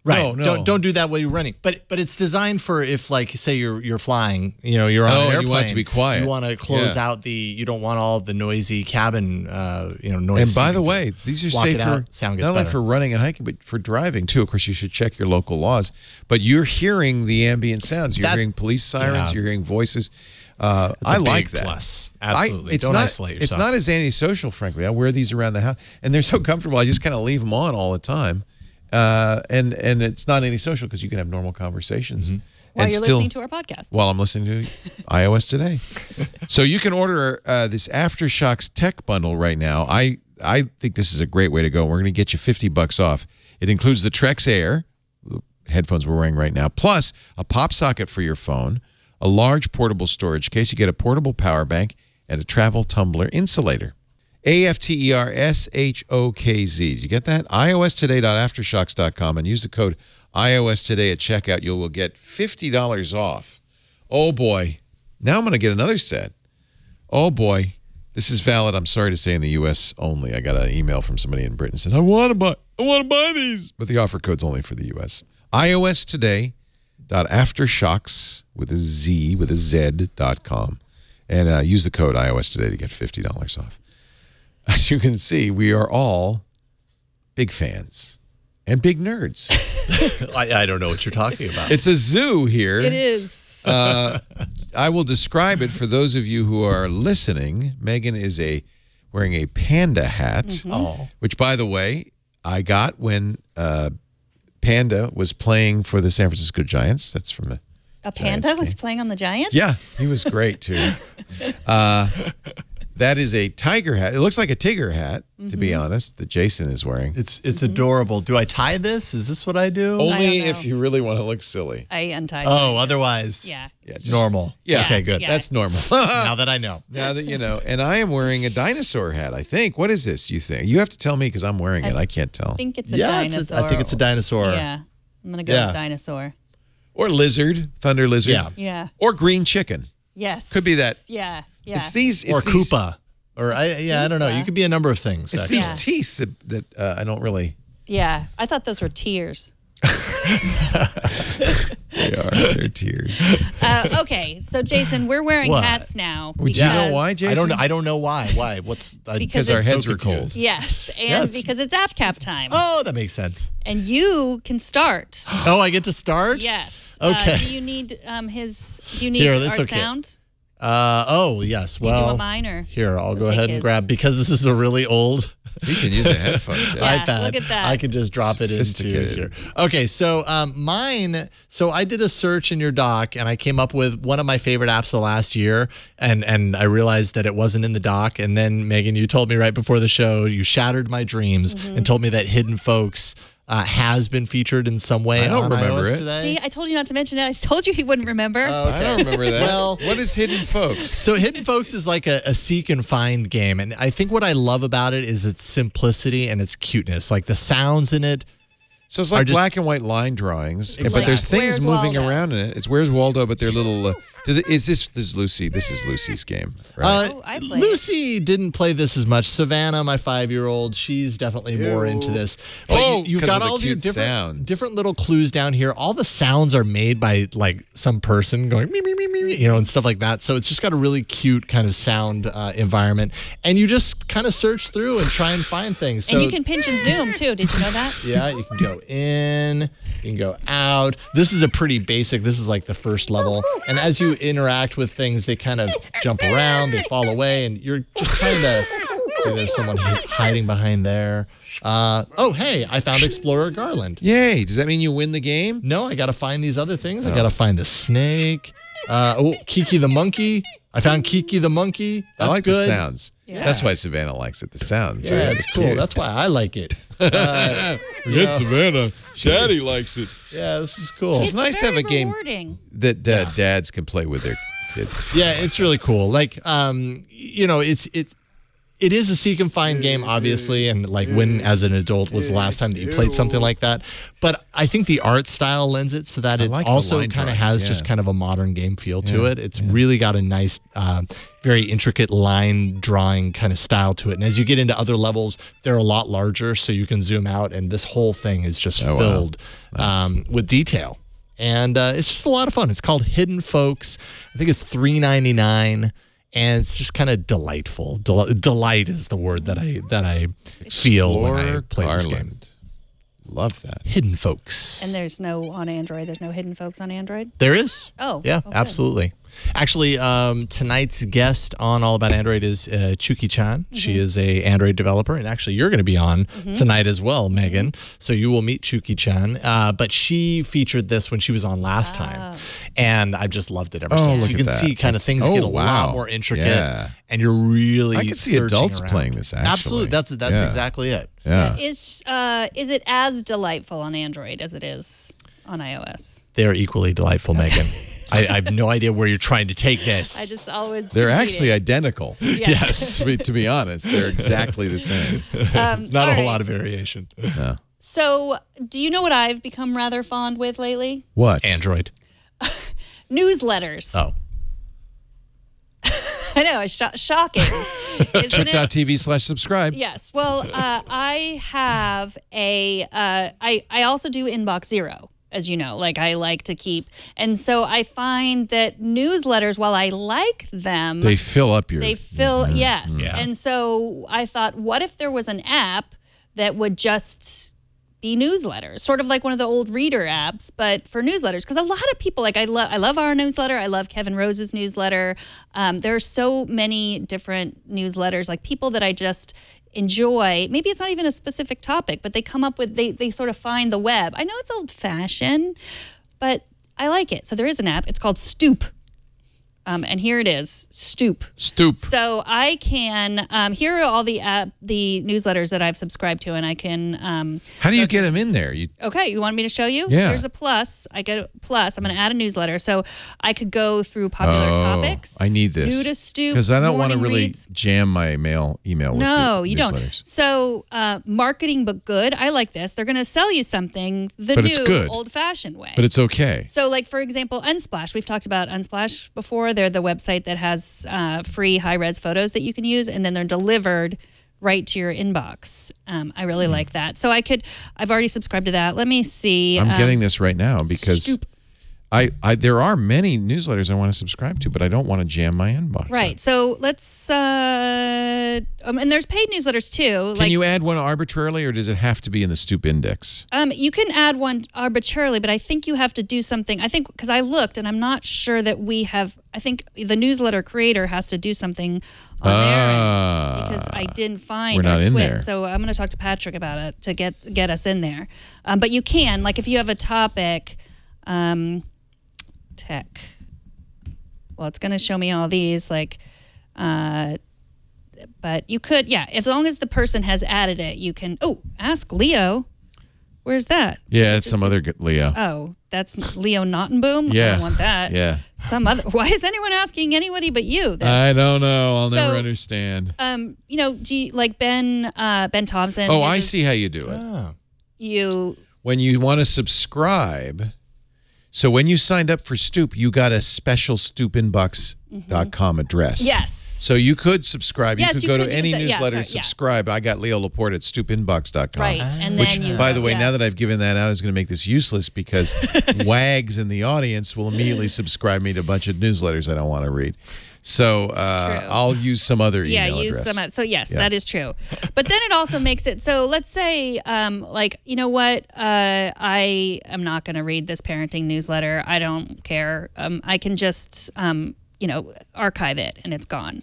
Right. No. Don't do that when you're running. But it's designed for if, like, say you're flying, you're on an airplane. You want it to be quiet. You want to close out you don't want all of the noisy cabin, noise. And by the way, these are safe for not only for running and hiking, but for driving too. Of course, you should check your local laws. But you're hearing the ambient sounds. You're hearing police sirens. You're hearing voices. I like that. Plus. Absolutely. Don't isolate yourself. It's not as antisocial, frankly. I wear these around the house, and they're so comfortable. I just kind of leave them on all the time. And it's not antisocial because you can have normal conversations. While you're listening to our podcast. While I'm listening to iOS Today. So you can order this Aftershocks Tech Bundle right now. I think this is a great way to go. We're going to get you $50 off. It includes the Trex Air, the headphones we're wearing right now, plus a pop socket for your phone, a large portable storage case. You get a portable power bank and a travel tumbler insulator. AFTERSHOKZ. Did you get that? iOStoday.aftershocks.com and use the code iOStoday at checkout. You will get $50 off. Oh, boy. Now I'm going to get another set. Oh, boy. This is valid, I'm sorry to say, in the U.S. only. I got an email from somebody in Britain that said, I want to buy these. But the offer code's only for the U.S. iOStoday.aftershocks with a Z.com. And use the code iOStoday to get $50 off. As you can see, we are all big fans and big nerds. I don't know what you're talking about. It's a zoo here. It is. I will describe it for those of you who are listening. Megan is wearing a panda hat, which, by the way, I got when Panda was playing for the San Francisco Giants. That's from a panda was playing on the Giants? Yeah, he was great, too. That is a tiger hat. It looks like a tiger hat, to be honest, that Jason is wearing. It's adorable. Do I tie this? Is this what I do? Only if you really want to look silly. I untied it. Otherwise, normal. Yeah. Okay, good. Yeah. That's normal. Now that I know. Now that you know. And I am wearing a dinosaur hat, I think. What is this, you think? You have to tell me because I'm wearing it. I can't tell. I think it's a dinosaur. I think it's a dinosaur. Yeah. I'm going to go with dinosaur. Or lizard, thunder lizard. Yeah. Or green chicken. Yes. Could be that. Yeah. It's these. Or Koopa. Or I don't know. You could be a number of things. It's these teeth that I don't really. Yeah, I thought those were tears. They are. They're tears. Okay, so Jason, we're wearing hats now. Do you know why, Jason? I don't know why. Why? Because our heads were cold. Yes, and because it's app cap time. Oh, that makes sense. And you can start. Oh, I get to start? Yes. Okay. Do you need our sound? Yes. Well, do you want mine or here, I'll go ahead and grab, because this is a really old You can use a headphone jack. iPad. Look at that. I can just drop it into here. Okay, so mine. So I did a search in your doc, and I came up with one of my favorite apps of last year, and I realized that it wasn't in the doc. And then Megan, you told me right before the show, you shattered my dreams and told me that Hidden Folks has been featured in some way. I don't remember iOS it. Today. See, I told you not to mention it. I told you he wouldn't remember. Okay. I don't remember that. Well, what is Hidden Folks? So Hidden Folks is like a seek and find game. And I think what I love about it is its simplicity and its cuteness. Like the sounds in it. So it's like black and white line drawings, Exactly. but there's things Where's moving Waldo? around in it. It's Where's Waldo, but they're little. This is Lucy. This is Lucy's game, right? I played Lucy didn't play this as much. Savannah, my 5-year-old, she's definitely more into this. But you've got all your different little clues down here. All the sounds are made by like some person going me, me, me, me, me, and stuff like that. So it's just got a really cute kind of sound environment. And you just kind of search through and try and find things. So, and you can pinch and zoom too. Did you know that? Yeah, you can go in, you can go out. This is a pretty basic, this is like the first level. And as you interact with things, they kind of jump around, they fall away, and you're just trying to See, there's someone hiding behind there. Oh, hey, I found Explorer Garland. Yay. Does that mean you win the game? No, I got to find these other things. I got to find the snake. Kiki the monkey. I found Kiki the monkey. That's I like good. the sounds. Yeah. That's why Savannah likes it. The sounds. Yeah, right? it's cool. That's why I like it. Forget Savannah. Daddy likes it. Yeah, this is cool. It's nice to have a game rewarding. that dads can play with their kids. Yeah, it's really cool. Like, it is a seek and find game, obviously, and like when as an adult was the last time that you played something like that. But I think the art style lends it so that it like also kind of has just kind of a modern game feel to it. It's really got a nice, very intricate line drawing kind of style to it. And as you get into other levels, they're a lot larger, so you can zoom out, and this whole thing is just filled with detail. And it's just a lot of fun. It's called Hidden Folks. I think it's $3.99. And it's just kind of delightful. Delight is the word that I feel when I play this game. Love that. Hidden Folks. And there's no on Android. There's no Hidden Folks on Android? There is. Oh. Yeah, okay. absolutely. Actually, tonight's guest on All About Android is Chuki-chan. She is a Android developer, and actually you're going to be on tonight as well, Megan. So you will meet Chuki-chan. But she featured this when she was on last time, and I've just loved it ever since. You can see kind of things get a lot more intricate, and you're really I can see adults playing this, actually. Absolutely. That's exactly it. Yeah. Is it as delightful on Android as it is on iOS? They're equally delightful, Megan. I have no idea where you're trying to take this. I just always They're actually identical. Yes. To be honest, they're exactly the same. It's not a whole lot of variation. No. So, do you know what I've become rather fond with lately? What? Android. Newsletters. Oh. I know, it's shocking. Twit.tv/subscribe. Yes. Well, I have I also do Inbox Zero, as you know. Like, I like to keep. And so I find that newsletters, while I like them, They fill up your... yes. Yeah. And so I thought, what if there was an app that would just be newsletters, sort of like one of the old reader apps, but for newsletters? Because a lot of people, like I love our newsletter. I love Kevin Rose's newsletter. There are so many different newsletters, like people that I just enjoy. Maybe it's not even a specific topic, but they come up with, they sort of find the web. I know it's old fashioned, but I like it. So there is an app. It's called Stoop. And here it is, Stoop. So I can, here are all the newsletters that I've subscribed to, and I can... How do you get them in there? Okay, you want me to show you? Yeah. Here's a plus. I get a plus. I'm going to add a newsletter. So I could go through popular topics. I need this. New to Stoop. Because I don't want to morning really reads. jam my email with No, the you don't. newsletters. So marketing but good. I like this. They're going to sell you something the But it's new good. old-fashioned way. But it's okay. So, like, for example, Unsplash. We've talked about Unsplash before. They're the website that has free high-res photos that you can use, and then they're delivered right to your inbox. I really like that. So I've already subscribed to that. Let me see. I'm getting this right now because Stoop. there are many newsletters I want to subscribe to, but I don't want to jam my inbox. Right. So let's, and there's paid newsletters too. Can you add one arbitrarily, or does it have to be in the Stoop index? You can add one arbitrarily, but I think you have to do something. I think, because I looked and I'm not sure that we have, I think the newsletter creator has to do something on their end, because I didn't find we're not our in twit. there. So I'm going to talk to Patrick about it to get us in there. But you can, like, if you have a topic, tech. Well, it's going to show me all these, like, but you could, as long as the person has added it, you can, ask Leo. Where's that? Yeah, it's some other Leo. Oh, that's Leo Nottenboom? Yeah. I don't want that. Yeah. Why is anyone asking anybody but you this? I don't know. I'll never understand. Do you, like Ben Thompson? Oh, I see how you do it. When you want to subscribe... So when you signed up for Stoop, you got a special stoopinbox.com address. Yes. So you could subscribe. Yes, you could you go could to use any that. newsletter Yeah, and sorry, subscribe. I got Leo Laporte at stoopinbox.com. Right. And Which, then by the way, now that I've given that out, is going to make this useless because wags in the audience will immediately subscribe me to a bunch of newsletters I don't want to read. So I'll use some other email address. So yes, that is true. But then it also makes it so. Let's say, like, you know what? I am not going to read this parenting newsletter. I don't care. I can just, archive it and it's gone.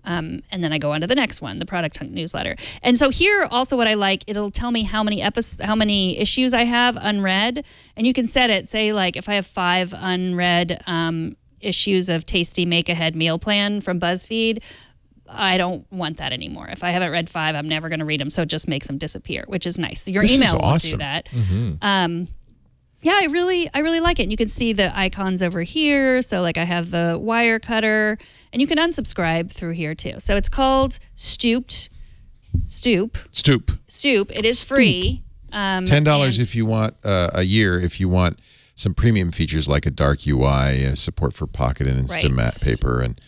And then I go on to the next one, the Product Hunt newsletter. And so here also what I like, it'll tell me how many issues I have unread. And you can set it, say like if I have 5 unread issues of Tasty Make-Ahead Meal Plan from BuzzFeed, I don't want that anymore. If I haven't read 5, I'm never going to read them. So it just makes them disappear, which is nice. Your email won't do that. Yeah, I really like it. And you can see the icons over here. So like I have the wire cutter, and you can unsubscribe through here too. So it's called Stoop. It is free. $10 if you want a year. If you want some premium features like a dark UI, support for Pocket and Instamat paper, and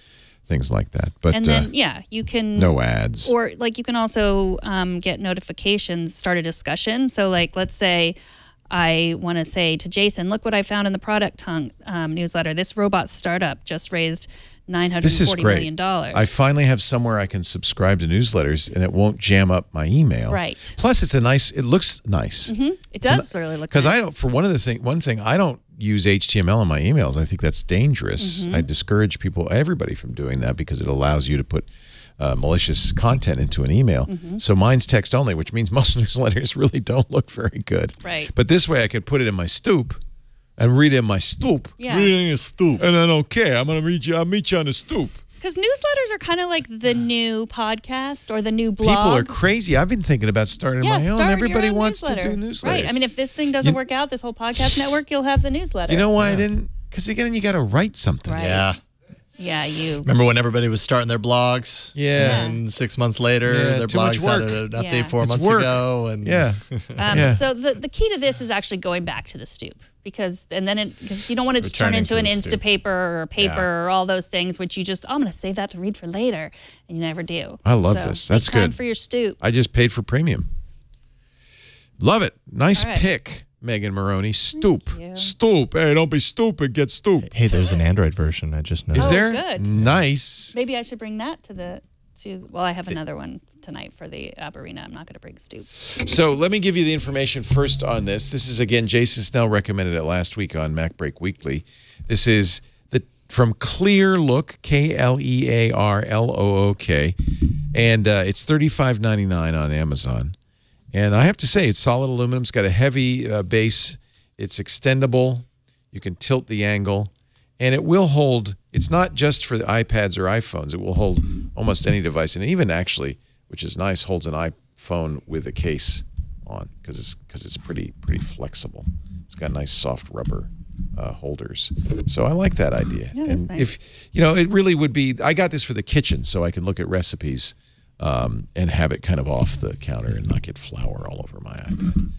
things like that. But and then you can no ads, or like you can also get notifications, start a discussion. So like let's say I want to say to Jason, look what I found in the Product Hunt newsletter. This robot startup just raised $940 million. I finally have somewhere I can subscribe to newsletters, and it won't jam up my email. Right. Plus, it looks nice. It does really look nice. Because I don't. For one thing, I don't use HTML in my emails. I think that's dangerous. I discourage everybody from doing that because it allows you to put malicious content into an email. So mine's text only, which means most newsletters really don't look very good. Right. But this way I could put it in my Stoop and read it in my Stoop. Yeah. Read it in your Stoop. And I don't care. I'll meet you on the Stoop. Because newsletters are kind of like the new podcast or the new blog. People are crazy. I've been thinking about starting my own. Everybody wants to do newsletters. Right. I mean, if this thing doesn't work out, this whole podcast network, you'll have the newsletter. You know why I didn't? Because again, you got to write something. Right. Yeah. Yeah, you. Remember when everybody was starting their blogs? Yeah. And 6 months later, their blogs had an update 4 months ago. And So the key to this is actually going back to the Stoop because you don't want it to turn into an Instapaper or paper or all those things, which you just, I'm going to save that to read for later, and you never do. I love this. That's good. Time for your Stoop. I just paid for premium. Love it. Nice pick, Megan Morrone. Stoop. Stoop. Hey, don't be stupid. Get Stoop. hey, there's an Android version. I just noticed. Is there? Good. Nice. Maybe I should bring that well, I have another one tonight for the App Arena. I'm not going to bring Stoop. So let me give you the information first on this. This is, again, Jason Snell recommended it last week on Mac Break Weekly. This is from Clear Look, Klearlook, and it's $35.99 on Amazon. And I have to say, it's solid aluminum. It's got a heavy base. It's extendable. You can tilt the angle. And it will hold, it's not just for the iPads or iPhones. It will hold almost any device. And even actually, which is nice, holds an iPhone with a case on because it's pretty flexible. It's got nice soft rubber holders. So I like that idea. Yeah, and nice. if, it really would be, I got this for the kitchen so I can look at recipes and have it kind of off the counter and not get flour all over my iPad.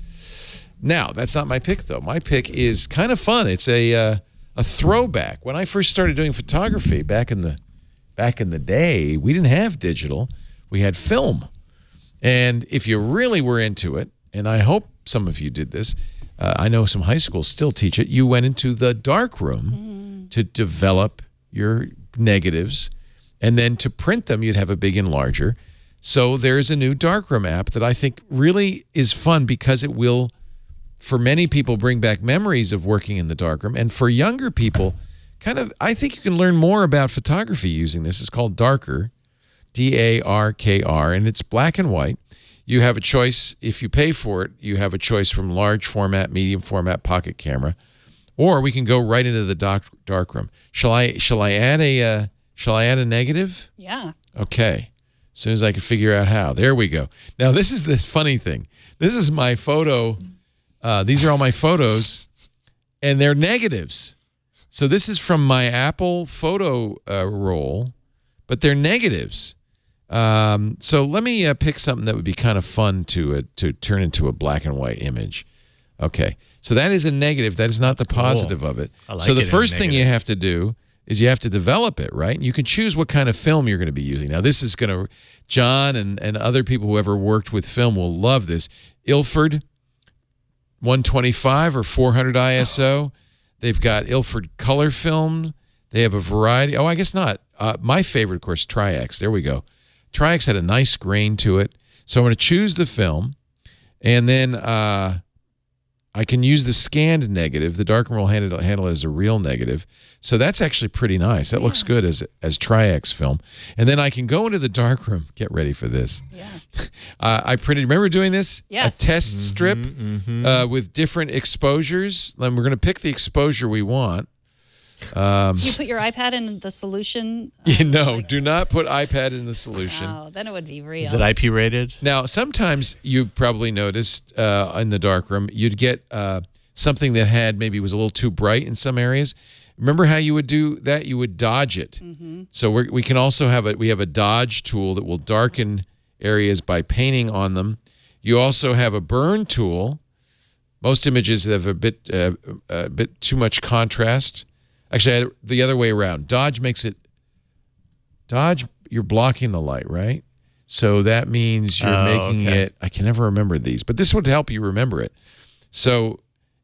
Now, that's not my pick, though. My pick is kind of fun. It's a throwback. When I first started doing photography back in the day, we didn't have digital. We had film. And if you really were into it, and I hope some of you did this, I know some high schools still teach it, you went into the dark room to develop your negatives, and then to print them, you'd have a big enlarger. So there's a new darkroom app that I think really is fun because it will, for many people, bring back memories of working in the darkroom. And for younger people, I think you can learn more about photography using this. It's called Darker, D-A-R-K-R, and it's black and white. You have a choice. If you pay for it, you have a choice from large format, medium format, pocket camera, or we can go right into the darkroom. Shall I add a negative? Yeah. Okay. As soon as I can figure out how. There we go. Now, this is this funny thing. This is my photo. These are all my photos, and they're negatives. So this is from my Apple photo roll, but they're negatives. So let me pick something that would be kind of fun to turn into a black and white image. Okay. So that is a negative. That is not the positive of it. I like so the it first thing you have to do is you have to develop it, right? You can choose what kind of film you're going to be using. Now, this is going to, John and other people who ever worked with film will love this. Ilford 125 or 400 ISO. They've got Ilford color film. They have a variety. Oh, I guess not. My favorite, of course, Tri-X. There we go. Tri-X had a nice grain to it. So I'm going to choose the film. And then I can use the scanned negative. The darkroom will handle it as a real negative. So that's actually pretty nice. That looks good as Tri-X film. And then I can go into the darkroom. Get ready for this. Yeah. I printed, remember doing this? Yes. A test strip with different exposures. Then we're going to pick the exposure we want. You put your iPad in the solution? No, do not put iPad in the solution. Oh, then it would be real. Is it IP rated? Now, sometimes you probably noticed in the darkroom, you'd get something that maybe was a little too bright in some areas. Remember how you would do that? You would dodge it. So we can also have we have a dodge tool that will darken areas by painting on them. You also have a burn tool. Most images have a bit too much contrast. Actually, the other way around. Dodge, you're blocking the light, right? So that means you're making it, I can never remember these, but this would help you remember it. So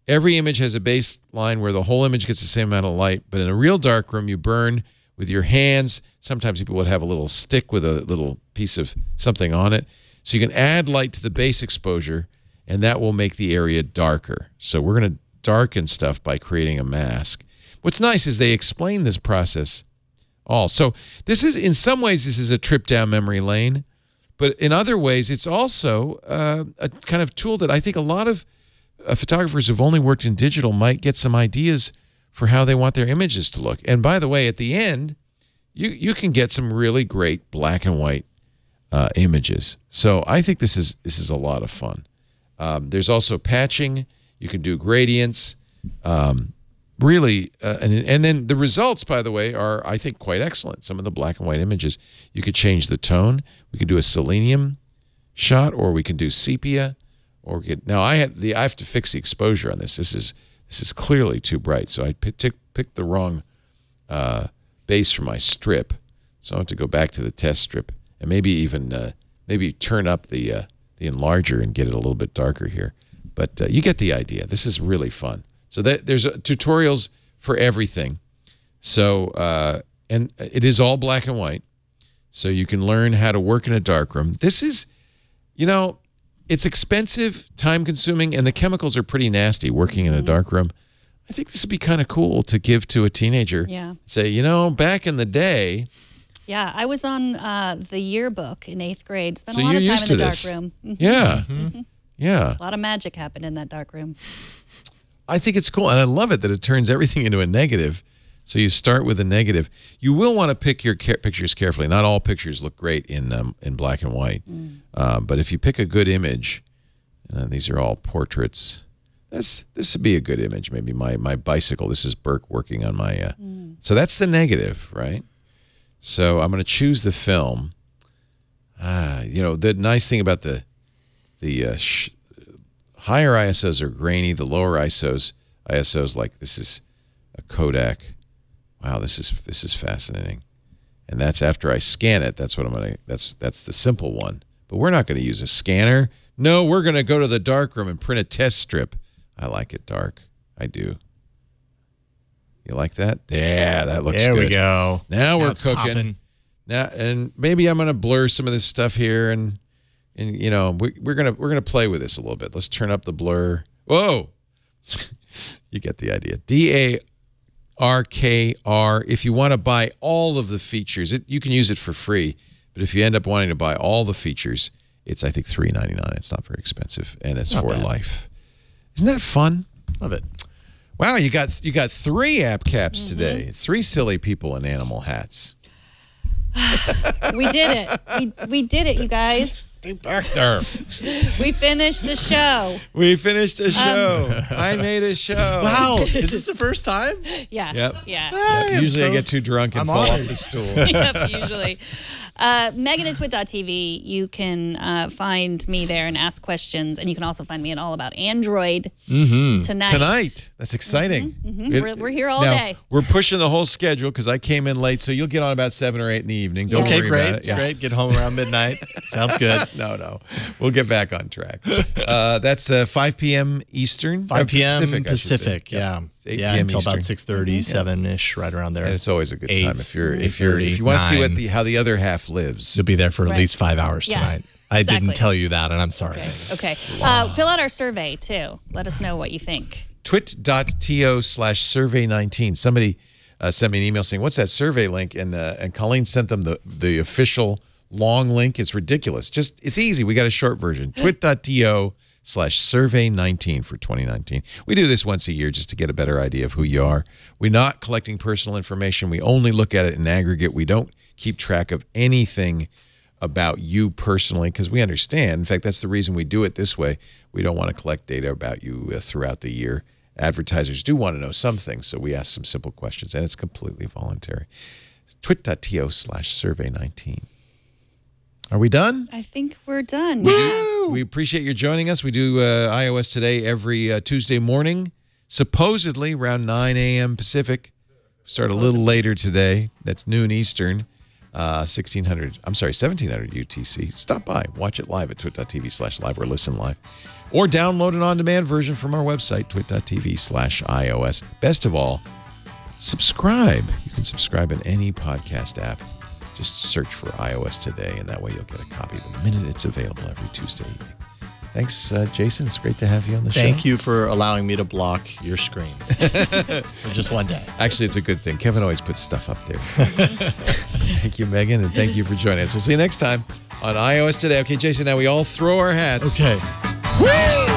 every image has a baseline where the whole image gets the same amount of light, but in a real darkroom, you burn with your hands. Sometimes people would have a little stick with a little piece of something on it. So you can add light to the base exposure, and that will make the area darker. So we're going to darken stuff by creating a mask. What's nice is they explain this process all. So this is, in some ways, this is a trip down memory lane, but in other ways, it's also a kind of tool that I think a lot of photographers who've only worked in digital might get some ideas for how they want their images to look. And by the way, at the end, you can get some really great black and white images. So I think this is a lot of fun. There's also patching. You can do gradients. Really, and then the results, by the way, are, I think, quite excellent. Some of the black and white images, you could change the tone. We could do a selenium shot, or we can do sepia, or we could, now I have to fix the exposure on this. This is clearly too bright, so I picked the wrong base for my strip. So I have to go back to the test strip and maybe even maybe turn up the enlarger and get it a little bit darker here. But you get the idea. This is really fun. So there's tutorials for everything. So and it is all black and white. So you can learn how to work in a darkroom. This is, it's expensive, time-consuming, and the chemicals are pretty nasty working in a darkroom. I think this would be kind of cool to give to a teenager. Yeah. Say, back in the day. Yeah, I was on the yearbook in 8th grade. Spent a lot of time in the darkroom. Yeah. Yeah. A lot of magic happened in that darkroom. I think it's cool, and I love it that it turns everything into a negative. So you start with a negative. You will want to pick your pictures carefully. Not all pictures look great in black and white, but if you pick a good image, these are all portraits. This would be a good image. Maybe my bicycle. This is Burke working on my. So that's the negative, right? So I'm going to choose the film. The nice thing about the higher ISOs are grainy. The lower ISOs like this is a Kodak. Wow, this is fascinating. And that's after I scan it. That's what I'm gonna. That's the simple one. But we're not going to use a scanner. No, we're going to go to the darkroom and print a test strip. I like it dark. I do. You like that? Yeah, that looks good. There we go. Now we're cooking. Popping. Now, and maybe I'm going to blur some of this stuff here, and we're gonna play with this a little bit. Let's turn up the blur. Whoa, you get the idea. DARKR. If you want to buy all of the features, you can use it for free. But if you end up wanting to buy all the features, it's I think $3.99. It's not very expensive, and it's for life. Isn't that fun? Love it. Wow, you got 3 app caps today. 3 silly people in animal hats. We did it. We did it, you guys. Stay back there. We finished a show. I made a show. Wow. Is this the first time? Yeah. Yep. Yeah. Usually I get too drunk and fall off the stool. Yep, usually. Megan at TWiT.tv. You can find me there and ask questions. And you can also find me at All About Android tonight. That's exciting. We're here all day. We're pushing the whole schedule because I came in late. So you'll get on about 7 or 8 in the evening. Don't worry about it. Great. Get home around midnight. Sounds good. No. We'll get back on track. That's 5 p.m. Eastern. 5 p.m. Pacific, yeah. 8 Yeah, p.m. until Eastern. about 6:30, 7-ish, right around there. And it's always a good 8, time if you 8:30, want to see 9. how the other half lives. You'll be there for at Right. least 5 hours Yeah, tonight. I exactly. didn't tell you that, and I'm sorry. Okay. Fill out our survey, too. Let us know what you think. twit.to/survey19. Somebody sent me an email saying, "What's that survey link?" And Colleen sent them the official long link. It's ridiculous. It's easy. We got a short version. twit.to/survey19 for 2019. We do this once a year just to get a better idea of who you are. We're not collecting personal information. We only look at it in aggregate. We don't keep track of anything about you personally because we understand. In fact, that's the reason we do it this way. We don't want to collect data about you throughout the year. Advertisers do want to know some things, so we ask some simple questions, and it's completely voluntary. twit.to/survey19. Are we done? I think we're done. We appreciate you joining us. We do iOS Today every Tuesday morning, supposedly around 9 a.m. Pacific. Start a little later today. That's noon Eastern. 1700 UTC. Stop by, watch it live at twit.tv/live or listen live. Or download an on-demand version from our website, twit.tv/iOS. Best of all, subscribe. You can subscribe in any podcast app. Just search for iOS Today, and that way you'll get a copy the minute it's available every Tuesday evening. Thanks, Jason. It's great to have you on the show. Thank you for allowing me to block your screen for just one day. Actually, it's a good thing. Kevin always puts stuff up there. So. Thank you, Megan, and thank you for joining us. We'll see you next time on iOS Today. Okay, Jason, now we all throw our hats. Okay. Woo!